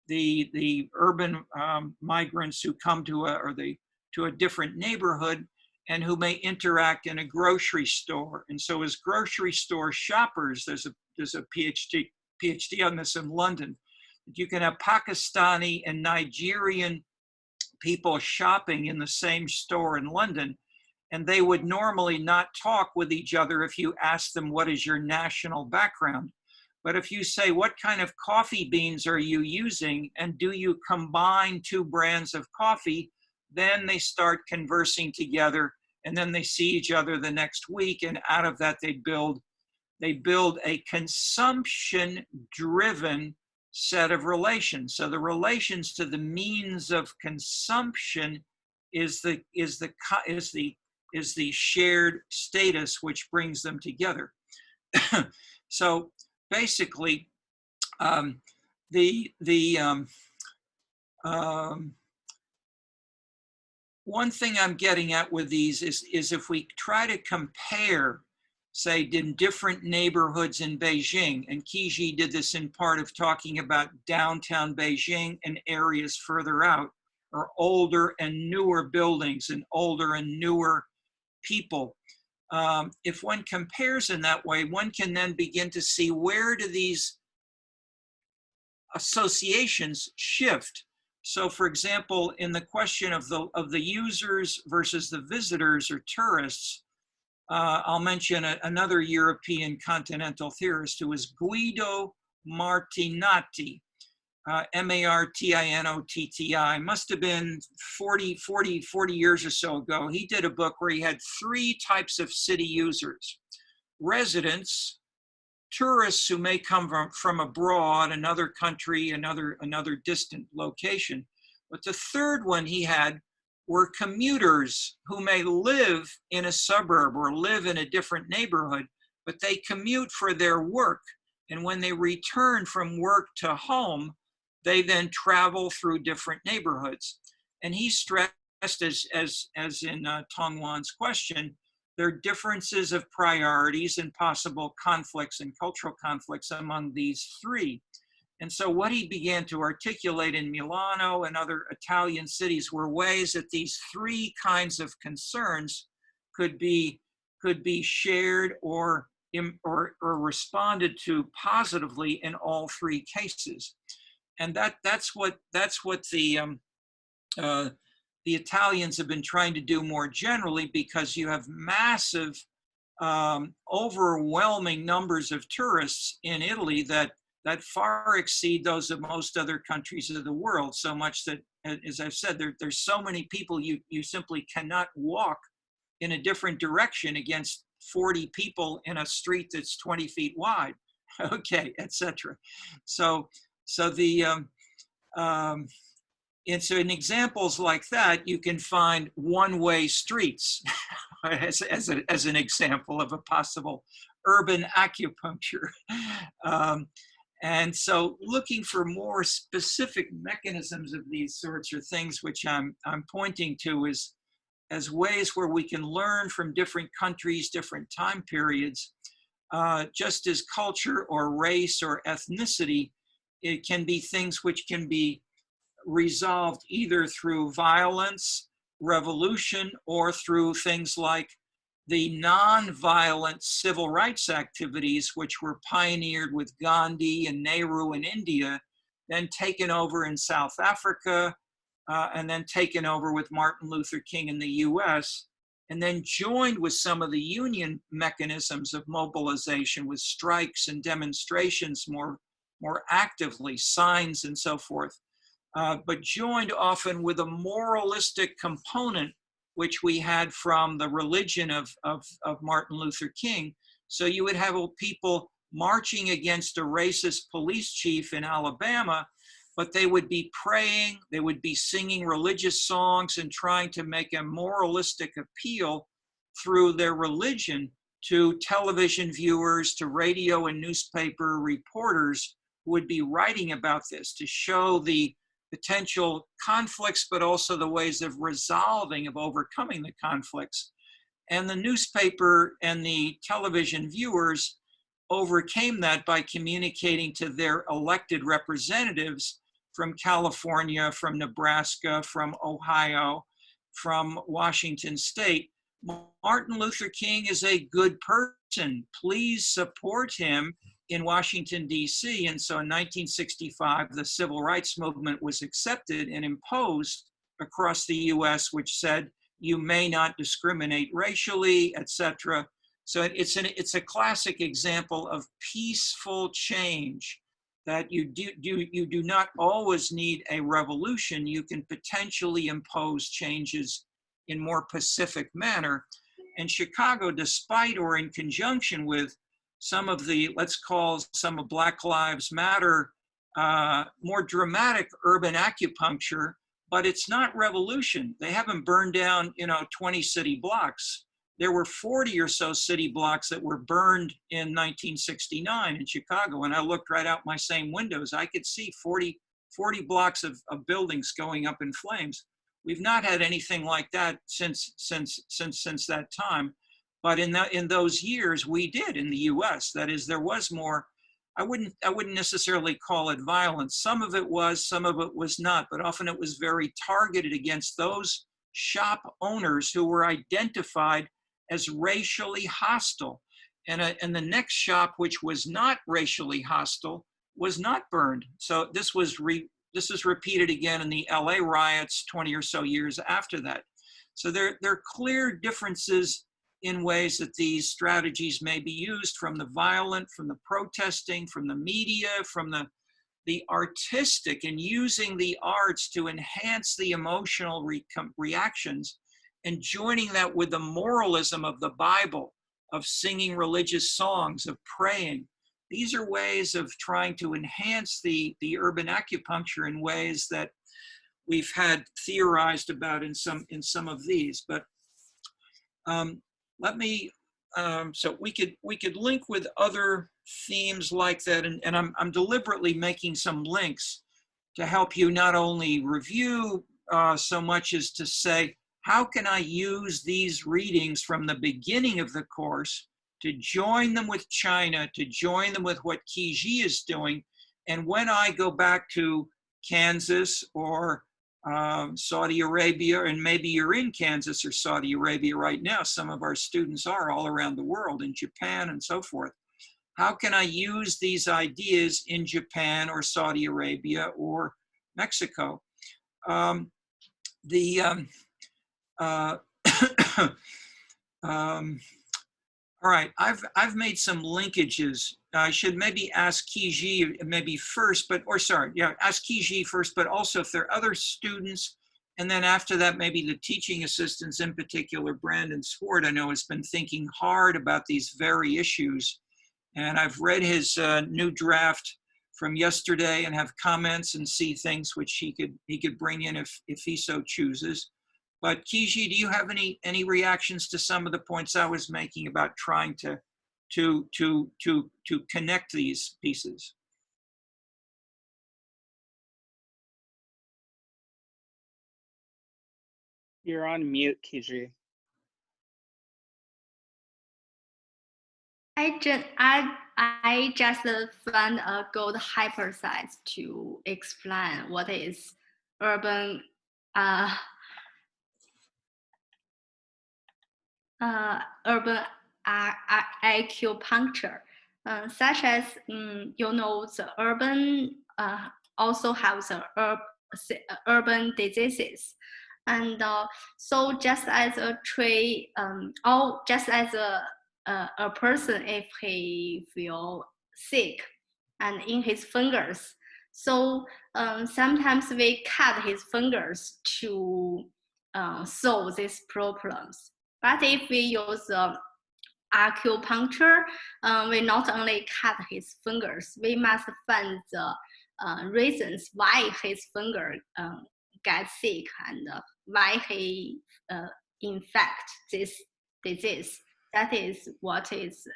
the urban migrants who come to a different neighborhood and who may interact in a grocery store. And so as grocery store shoppers, there's a PhD on this in London. You can have Pakistani and Nigerian people shopping in the same store in London, and they would normally not talk with each other if you ask them, what is your national background? But if you say, what kind of coffee beans are you using, and do you combine two brands of coffee, then they start conversing together, and then they see each other the next week, and out of that they build a consumption-driven set of relations. So the relations to the means of consumption is the shared status which brings them together. So basically, one thing I'm getting at with these is if we try to compare, say, in different neighborhoods in Beijing, and Kiji did this in part of talking about downtown Beijing and areas further out, or older and newer buildings and older and newer people. If one compares in that way, one can then begin to see where do these associations shift. So for example, in the question of the users versus the visitors or tourists, I'll mention another European continental theorist who was Guido Martinotti, M-A-R-T-I-N-O-T-T-I, must have been 40 years or so ago. He did a book where he had 3 types of city users: residents, tourists who may come from abroad, another country, another distant location. But the third one he had were commuters who may live in a suburb or live in a different neighborhood, but they commute for their work. And when they return from work to home, they then travel through different neighborhoods. And he stressed, as in Tong Wan's question, there are differences of priorities and possible conflicts and cultural conflicts among these three. And so what he began to articulate in Milano and other Italian cities were ways that these three kinds of concerns could be shared or responded to positively in all three cases. And that's what the Italians have been trying to do more generally, because you have massive, overwhelming numbers of tourists in Italy that far exceed those of most other countries of the world, so much that, as I've said, there's so many people you simply cannot walk in a different direction against 40 people in a street that's 20 feet wide, okay, etc. So in examples like that, you can find one-way streets as an example of a possible urban acupuncture. And so looking for more specific mechanisms of these sorts of things, which I'm pointing to as ways where we can learn from different countries, different time periods, just as culture or race or ethnicity, it can be things which can be resolved either through violence, revolution, or through things like the non-violent civil rights activities which were pioneered with Gandhi and Nehru in India, then taken over in South Africa, and then taken over with Martin Luther King in the US, and then joined with some of the union mechanisms of mobilization with strikes and demonstrations more actively, signs and so forth, but joined often with a moralistic component which we had from the religion of Martin Luther King. So you would have people marching against a racist police chief in Alabama, but they would be praying, they would be singing religious songs and trying to make a moralistic appeal through their religion to television viewers, to radio and newspaper reporters who would be writing about this to show the potential conflicts, but also the ways of resolving, of overcoming the conflicts. And the newspaper and the television viewers overcame that by communicating to their elected representatives from California, from Nebraska, from Ohio, from Washington State. Martin Luther King is a good person. Please support him in Washington, D.C. And so in 1965, the civil rights movement was accepted and imposed across the U.S., which said, you may not discriminate racially, etc. So it's a classic example of peaceful change, that you do not always need a revolution. You can potentially impose changes in more pacific manner. And Chicago, despite or in conjunction with some of the, let's call some of Black Lives Matter, more dramatic urban acupuncture, but it's not revolution. They haven't burned down, 20 city blocks. There were 40 or so city blocks that were burned in 1969 in Chicago. And I looked right out my same windows. I could see 40 blocks of buildings going up in flames. We've not had anything like that since that time. But in those years, we did in the U.S. That is, there was more. I wouldn't necessarily call it violence. Some of it was, some of it was not. But often it was very targeted against those shop owners who were identified as racially hostile. And the next shop, which was not racially hostile, was not burned. So this is repeated again in the LA riots 20 or so years after that. So there are clear differences in ways that these strategies may be used, from the violent, from the protesting, from the media, from the artistic, and using the arts to enhance the emotional reactions, and joining that with the moralism of the Bible, of singing religious songs, of praying. these are ways of trying to enhance the urban acupuncture in ways that we've had theorized about in some of these. But let me, so we could link with other themes like that, and I'm deliberately making some links to help you not only review so much as to say, how can I use these readings from the beginning of the course to join them with China, to join them with what Qi is doing, and when I go back to Kansas or Saudi Arabia, and maybe you're in Kansas or Saudi Arabia right now, some of our students are all around the world, in Japan and so forth. How can I use these ideas in Japan or Saudi Arabia or Mexico? All right, I've made some linkages. I should maybe ask Qi maybe first, ask Qi first, but also if there are other students, and then after that, maybe the teaching assistants, in particular, Brandon Swart, I know has been thinking hard about these very issues. And I've read his new draft from yesterday and have comments and see things which he could bring in if he so chooses. But Qi, do you have any reactions to some of the points I was making about trying to connect these pieces? You're on mute, Qi. I just found a good hypothesis to explain what is urban urban acupuncture, such as the urban also has urban diseases, and so just as a tree, or just as a person, if he feel sick and in his fingers, so sometimes we cut his fingers to solve these problems. But if we use acupuncture, we not only cut his fingers, we must find the reasons why his finger gets sick and why he infect this disease. That is what is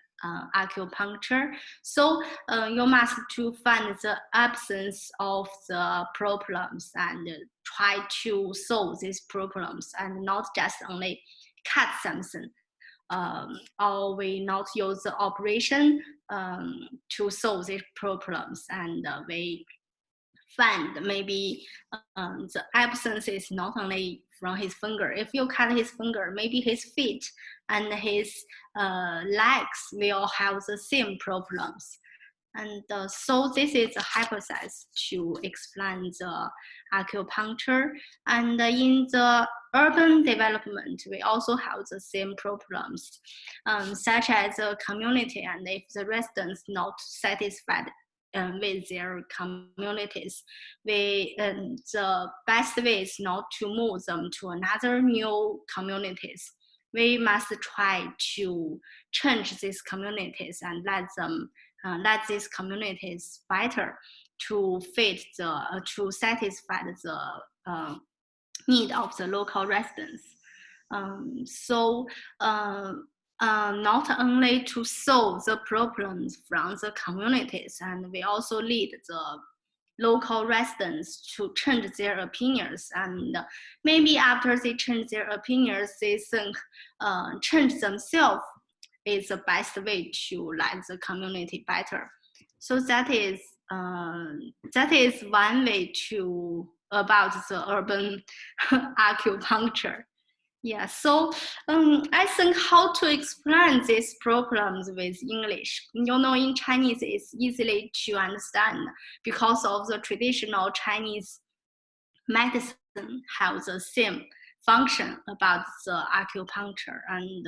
acupuncture. So you must to find the absence of the problems and try to solve these problems, and not just only cut something, or we not use the operation to solve these problems, and we find maybe the absence is not only from his finger. If you cut his finger, maybe his feet and his legs will have the same problems. And so this is a hypothesis to explain the acupuncture. And in the urban development, we also have the same problems, such as the community, and if the residents not satisfied with their communities, the best way is not to move them to another new communities. We must try to change these communities and let these communities better to fit to satisfy the need of the local residents. Not only to solve the problems from the communities, and we also lead the local residents to change their opinions, and maybe after they change their opinions, they think change themselves is the best way to let the community better. So that is one way to about the urban acupuncture. Yeah, so I think how to explain these problems with English. In Chinese, it's easily to understand because of the traditional Chinese medicine have the same function about the acupuncture. And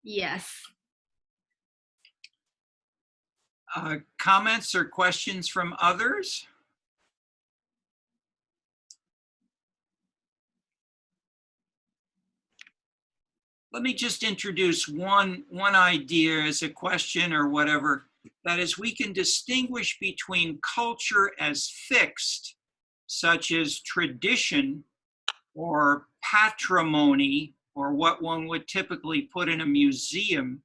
yes. Comments or questions from others? let me just introduce one idea as a question or whatever. That is, we can distinguish between culture as fixed, such as tradition or patrimony, or what one would typically put in a museum.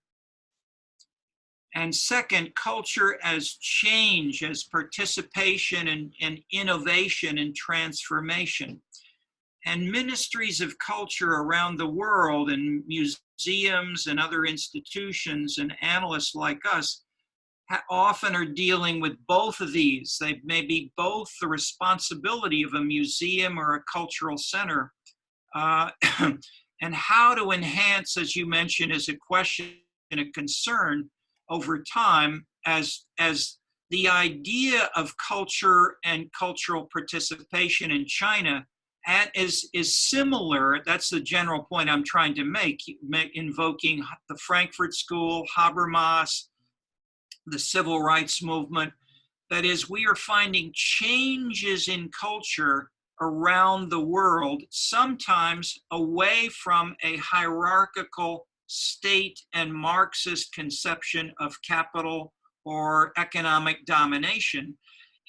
And second, culture as change, as participation and innovation and transformation. And ministries of culture around the world and museums and other institutions and analysts like us often are dealing with both of these. They may be both the responsibility of a museum or a cultural center, and how to enhance, as you mentioned, as a question and a concern over time, as the idea of culture and cultural participation in China is similar. That's the general point I'm trying to make, invoking the Frankfurt School, Habermas, the civil rights movement. That is, we are finding changes in culture around the world, sometimes away from a hierarchical state and Marxist conception of capital or economic domination,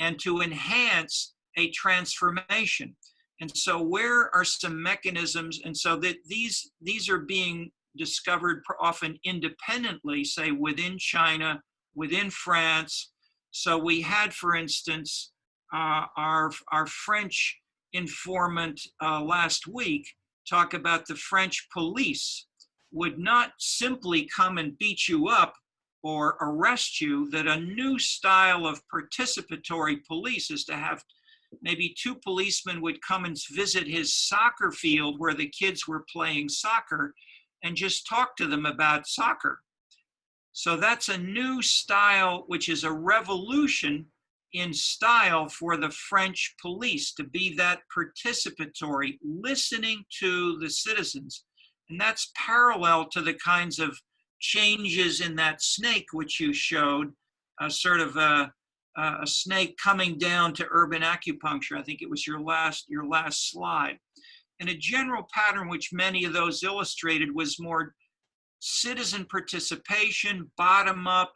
and to enhance a transformation. And so where are some mechanisms? And so that these are being discovered often independently, say within China, within France. So we had, for instance, our French informant last week talk about the French police would not simply come and beat you up or arrest you, that a new style of participatory police is to have maybe 2 policemen would come and visit his soccer field where the kids were playing soccer and just talk to them about soccer. So that's a new style, which is a revolution in style for the French police, to be that participatory, listening to the citizens. And that's parallel to the kinds of changes in that snake, which you showed, a sort of a snake coming down to urban acupuncture. I think it was your last slide. And a general pattern which many of those illustrated was more citizen participation, bottom-up,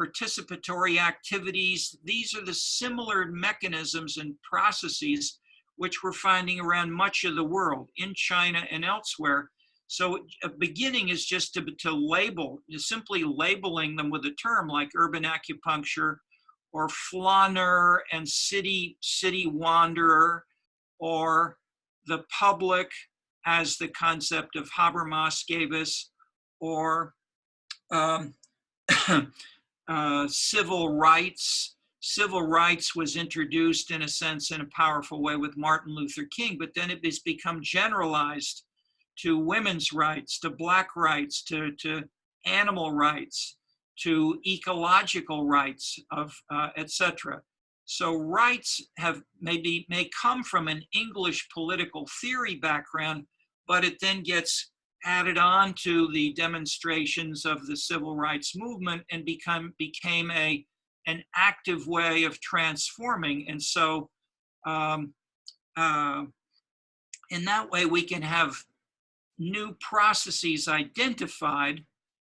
participatory activities. These are the similar mechanisms and processes which we're finding around much of the world, in China and elsewhere. So a beginning is just to label, simply labeling them with a term like urban acupuncture, or flâner and city wanderer, or the public as the concept of Habermas gave us, or civil rights. Civil rights was introduced in a sense in a powerful way with Martin Luther King, but then it has become generalized to women's rights, to Black rights, to animal rights, to ecological rights, of etc. So rights may come from an English political theory background, but it then gets added on to the demonstrations of the civil rights movement and became an active way of transforming. And so in that way we can have new processes identified.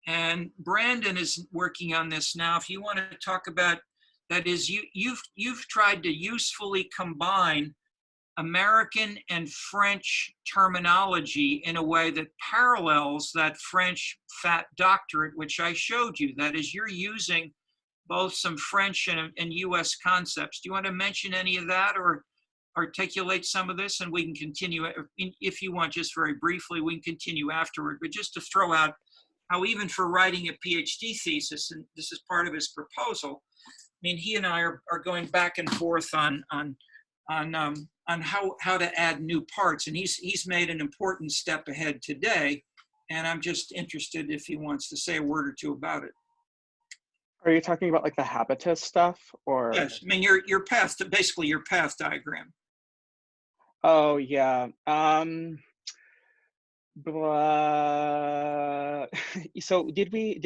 And Brandon is working on this now. If you want to talk about, that is, you've tried to usefully combine American and French terminology in a way that parallels that French fat doctorate, which I showed you. That is, you're using both some French and US concepts. Do you want to mention any of that or articulate some of this? And we can continue, if you want, just very briefly, we can continue afterward. But just to throw out how even for writing a PhD thesis, and this is part of his proposal, I mean, he and I are going back and forth on how to add new parts, and he's made an important step ahead today, and I'm just interested if he wants to say a word or two about it. Are you talking about like the habitus stuff, or? Yes, I mean your path, basically your path diagram. Oh yeah. So we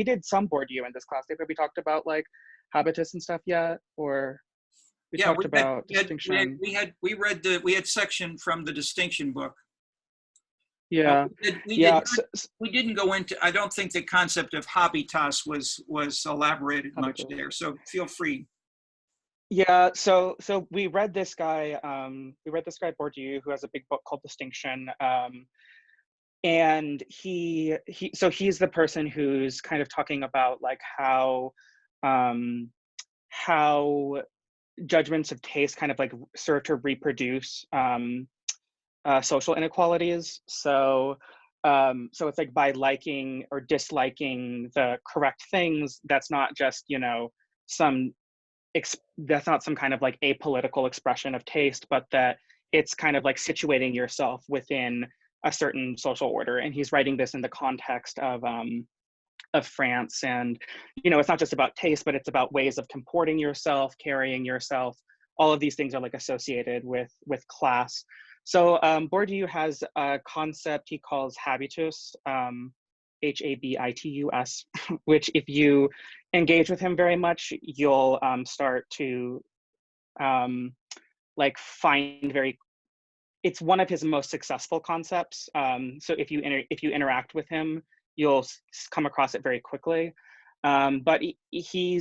did some Bourdieu in this class. Did we talked about like habitus and stuff yet, or we talked about distinction? We had section from the distinction book. Yeah. We Yeah. did not, we didn't go into, I don't think the concept of habitas was elaborated much Habitus. there, so feel free. Yeah, so we read this guy Bourdieu, who has a big book called Distinction, and he's the person who's kind of talking about like how judgments of taste kind of like serve to reproduce social inequalities. So it's like by liking or disliking the correct things, that's not just, you know, that's not some kind of like apolitical expression of taste, but that it's kind of like situating yourself within a certain social order. And he's writing this in the context of France. And, you know, it's not just about taste, but it's about ways of comporting yourself, carrying yourself. All of these things are like associated with class. So Bourdieu has a concept he calls habitus, Habitus, which if you engage with him very much, you'll start to like find very, it's one of his most successful concepts. So if you interact with him, you'll come across it very quickly. But he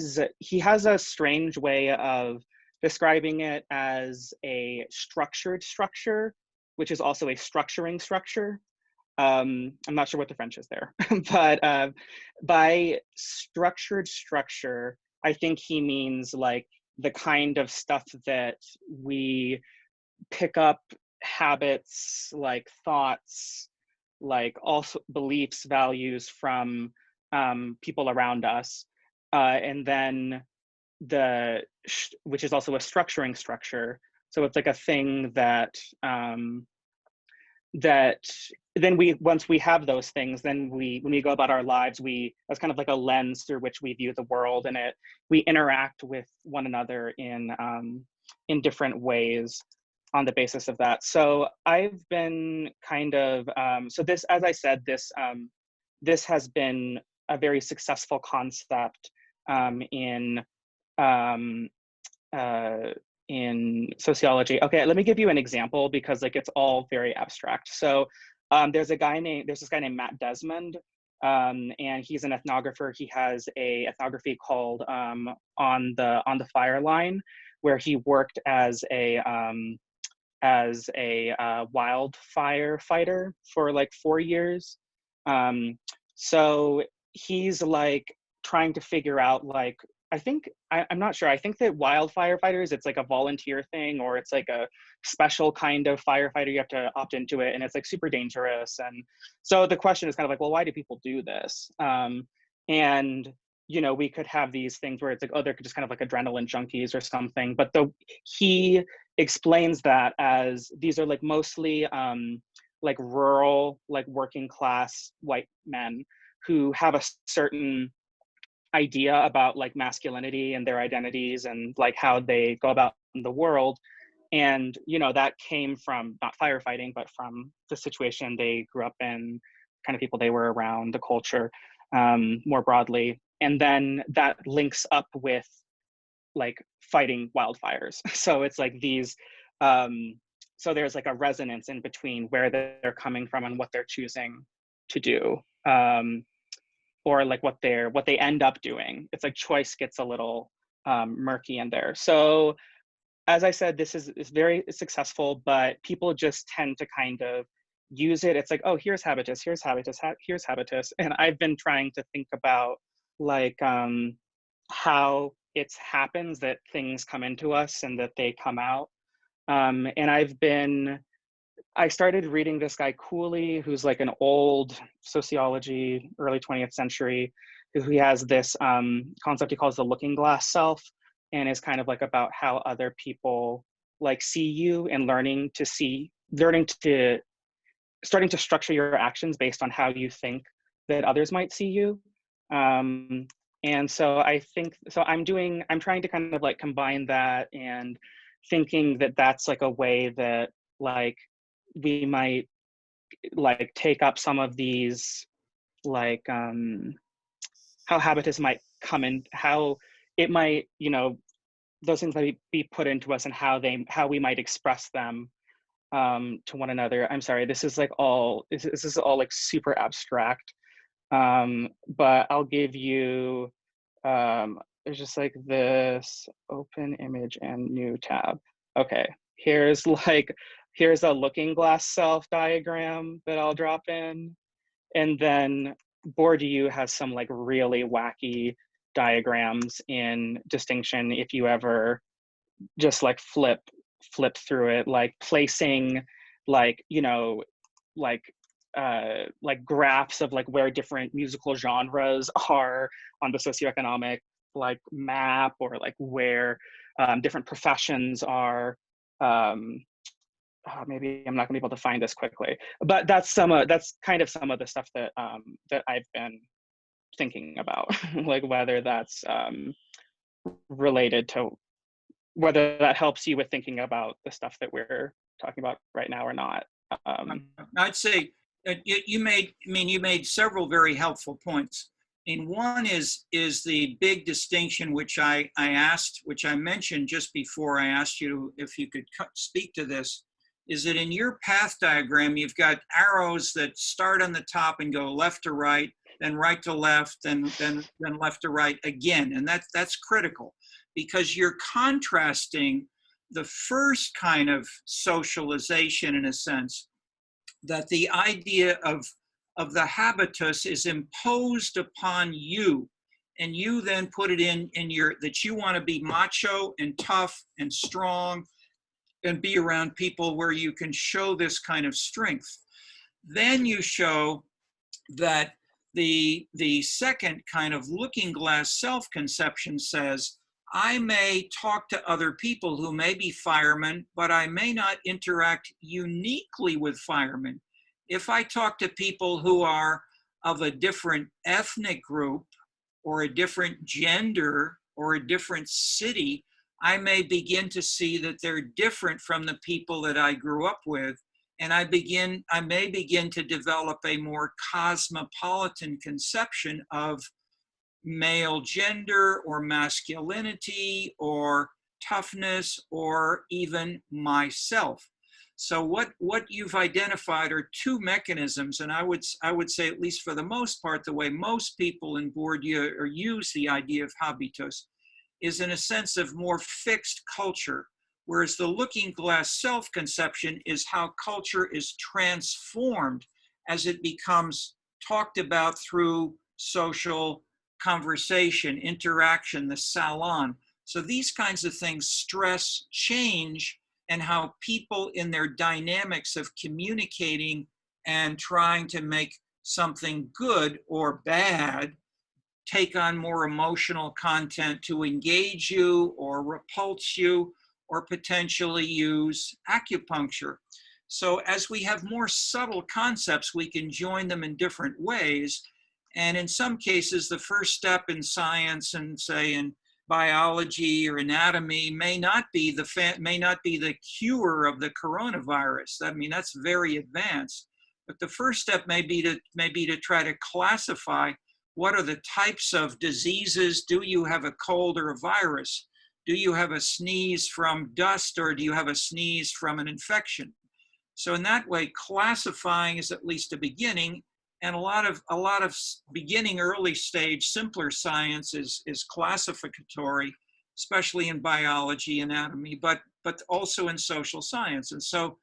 has a strange way of describing it as a structured structure, which is also a structuring structure. I'm not sure what the French is there, but by structured structure, I think he means like the kind of stuff that we pick up, habits, like thoughts, like also beliefs, values from people around us, and then which is also a structuring structure. So it's like a thing that that then once we have those things, then when we go about our lives, that's kind of like a lens through which we view the world, and we interact with one another in different ways on the basis of that. So I've been kind of so this, as I said, this has been a very successful concept in sociology. Okay, let me give you an example because like it's all very abstract. So there's this guy named Matt Desmond, and he's an ethnographer. He has a ethnography called On the Fire Line, where he worked as a wildfire fighter for like 4 years. So he's like trying to figure out like, I'm not sure. I think that wildfire fighters, it's like a volunteer thing, or it's like a special kind of firefighter. You have to opt into it, and it's like super dangerous. And so the question is kind of like, well, why do people do this? And you know, we could have these things where it's like, oh, they're just kind of like adrenaline junkies or something. But he explains that as these are like mostly like rural, like working class white men who have a certain idea about like masculinity and their identities and like how they go about in the world. And you know, that came from not firefighting, but from the situation they grew up in, kind of people they were around, the culture more broadly. And then that links up with like fighting wildfires. So it's like these so there's like a resonance in between where they're coming from and what they're choosing to do, or like what they end up doing. It's like choice gets a little murky in there. So as I said, this is very successful, but people just tend to kind of use it. It's like, oh, here's habitus, here's habitus, here's habitus. And I've been trying to think about like how it happens that things come into us and that they come out. And I started reading this guy Cooley, who's like an old sociology, early 20th century, who has this concept he calls the looking glass self, and is kind of like about how other people like see you, and starting to structure your actions based on how you think that others might see you. And so I'm trying to kind of like combine that, and thinking that that's like a way that like we might like take up some of these like how habitus might come in, how it might, you know, those things might be put into us, and how we might express them to one another. I'm sorry, this is all like super abstract. But I'll give you, there's just like this open image and new tab. Okay, here's a looking glass self diagram that I'll drop in. And then Bourdieu has some like really wacky diagrams in distinction if you ever just like flip through it, like placing like, you know, like graphs of like where different musical genres are on the socioeconomic like map, or like where different professions are. Maybe I'm not gonna be able to find this quickly, but that's kind of some of the stuff that that I've been thinking about, like whether that's related to, whether that helps you with thinking about the stuff that we're talking about right now or not. I'd say that you made several very helpful points. I mean, one is the big distinction which I mentioned just before I asked you if you could speak to this, is that in your path diagram, you've got arrows that start on the top and go left to right, then right to left, then left to right again. And that's critical, because you're contrasting the first kind of socialization, in a sense, that the idea of the habitus is imposed upon you, and you then put it in your, that you want to be macho and tough and strong and be around people where you can show this kind of strength. Then you show that the second kind of looking glass self-conception says, I may talk to other people who may be firemen, but I may not interact uniquely with firemen. If I talk to people who are of a different ethnic group or a different gender or a different city, I may begin to see that they're different from the people that I grew up with. And I may begin to develop a more cosmopolitan conception of male gender or masculinity or toughness or even myself. So what you've identified are two mechanisms, and I would say, at least for the most part, the way most people in Bourdieu or use the idea of habitus is in a sense of more fixed culture, whereas the looking glass self-conception is how culture is transformed as it becomes talked about through social conversation, interaction, the salon. So these kinds of things stress change and how people in their dynamics of communicating and trying to make something good or bad take on more emotional content to engage you or repulse you, or potentially use acupuncture. So as we have more subtle concepts, we can join them in different ways. And in some cases, the first step in science and say in biology or anatomy may not be the cure of the coronavirus. I mean, that's very advanced. But the first step may be to try to classify what are the types of diseases. Do you have a cold or a virus? Do you have a sneeze from dust, or do you have a sneeze from an infection? So in that way, classifying is at least a beginning. And a lot of beginning early stage simpler science is classificatory, especially in biology, anatomy, but also in social science. And so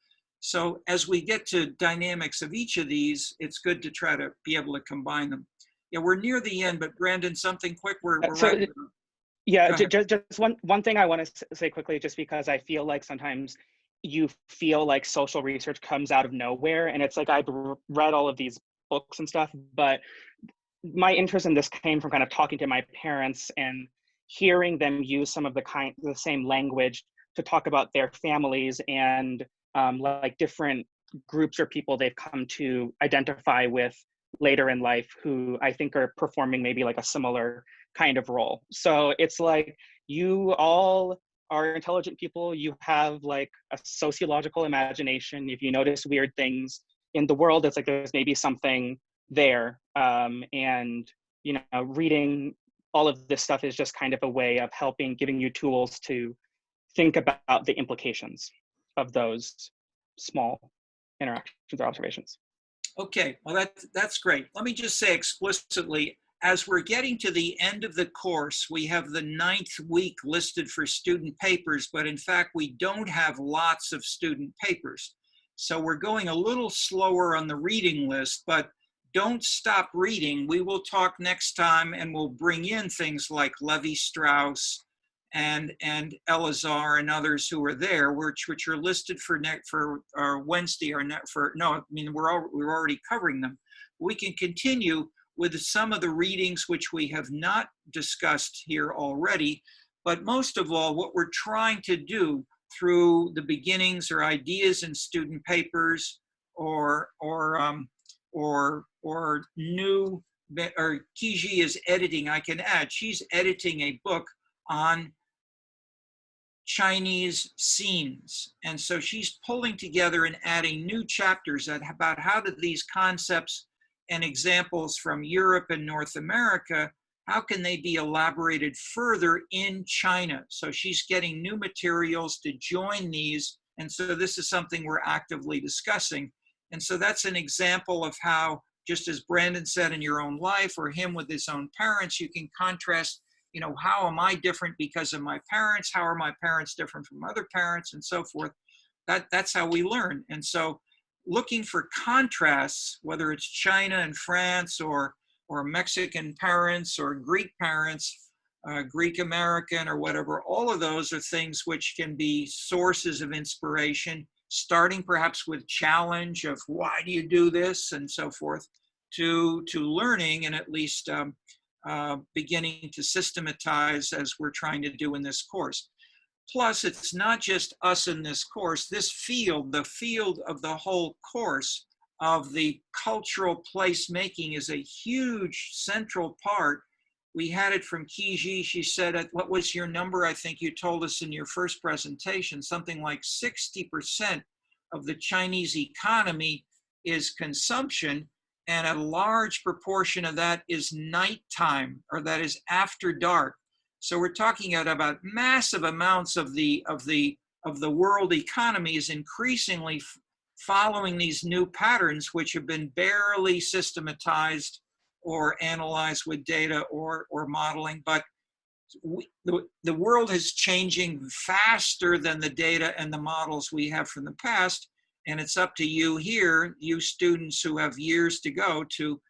as we get to dynamics of each of these, it's good to try to be able to combine them. Yeah, we're near the end, but Brandon, something quick. We're right. Yeah, just one thing I want to say quickly, just because I feel like sometimes you feel like social research comes out of nowhere, and it's like I've read all of these books and stuff, but my interest in this came from kind of talking to my parents and hearing them use some of the same language to talk about their families and like different groups or people they've come to identify with later in life, who I think are performing maybe like a similar kind of role. So it's like, you all are intelligent people, you have like a sociological imagination. If you notice weird things in the world, it's like there's maybe something there. And you know, reading all of this stuff is just kind of a way of giving you tools to think about the implications of those small interactions or observations. Okay, well, that's great. Let me just say explicitly, as we're getting to the end of the course, we have the 9th week listed for student papers, but in fact, we don't have lots of student papers. So we're going a little slower on the reading list, but don't stop reading. We will talk next time, and we'll bring in things like Levi-Strauss and Elazar and others who are there, which are listed for Wednesday or we're already covering them. We can continue with some of the readings which we have not discussed here already, but most of all, what we're trying to do through the beginnings or ideas in student papers or Kiji is editing. I can add, she's editing a book on Chinese scenes. And so she's pulling together and adding new chapters about how did these concepts and examples from Europe and North America, how can they be elaborated further in China? So she's getting new materials to join these. And so this is something we're actively discussing. And so that's an example of how, just as Brandon said, in your own life or him with his own parents, you can contrast, how am I different because of my parents? How are my parents different from other parents, and so forth? That's how we learn. And so looking for contrasts, whether it's China and France or Mexican parents or Greek parents, Greek American or whatever, all of those are things which can be sources of inspiration, starting perhaps with challenge of why do you do this and so forth, to learning and at least beginning to systematize as we're trying to do in this course. Plus, it's not just us in this course, this field, the field of the whole course of the cultural placemaking is a huge central part. We had it from Kiji. She said, what was your number? I think you told us in your first presentation, something like 60% of the Chinese economy is consumption, and a large proportion of that is nighttime, or that is after dark. So we're talking about massive amounts of the world economy is increasingly following these new patterns, which have been barely systematized or analyzed with data or modeling. But the world is changing faster than the data and the models we have from the past. And it's up to you here, you students who have years to go, to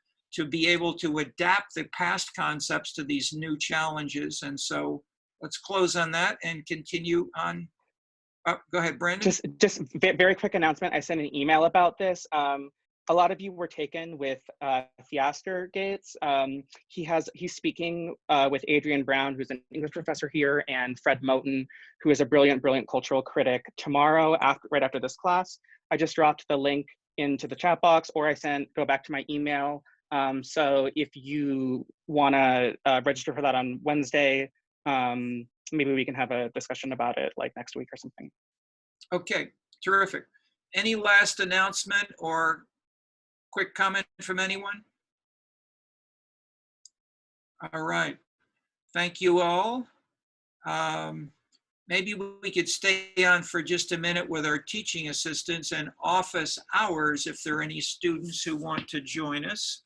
be able to adapt the past concepts to these new challenges. And so let's close on that and continue on. Go ahead, Brandon. Just very quick announcement. I sent an email about this. A lot of you were taken with Theaster Gates. He's speaking with Adrian Brown, who's an English professor here, and Fred Moten, who is a brilliant cultural critic, tomorrow right after this class. I just dropped the link into the chat box, or go back to my email. So if you want to register for that on Wednesday, maybe we can have a discussion about it like next week or something. Okay, terrific. Any last announcement or quick comment from anyone? All right, thank you all. Maybe we could stay on for just a minute with our teaching assistants and office hours if there are any students who want to join us.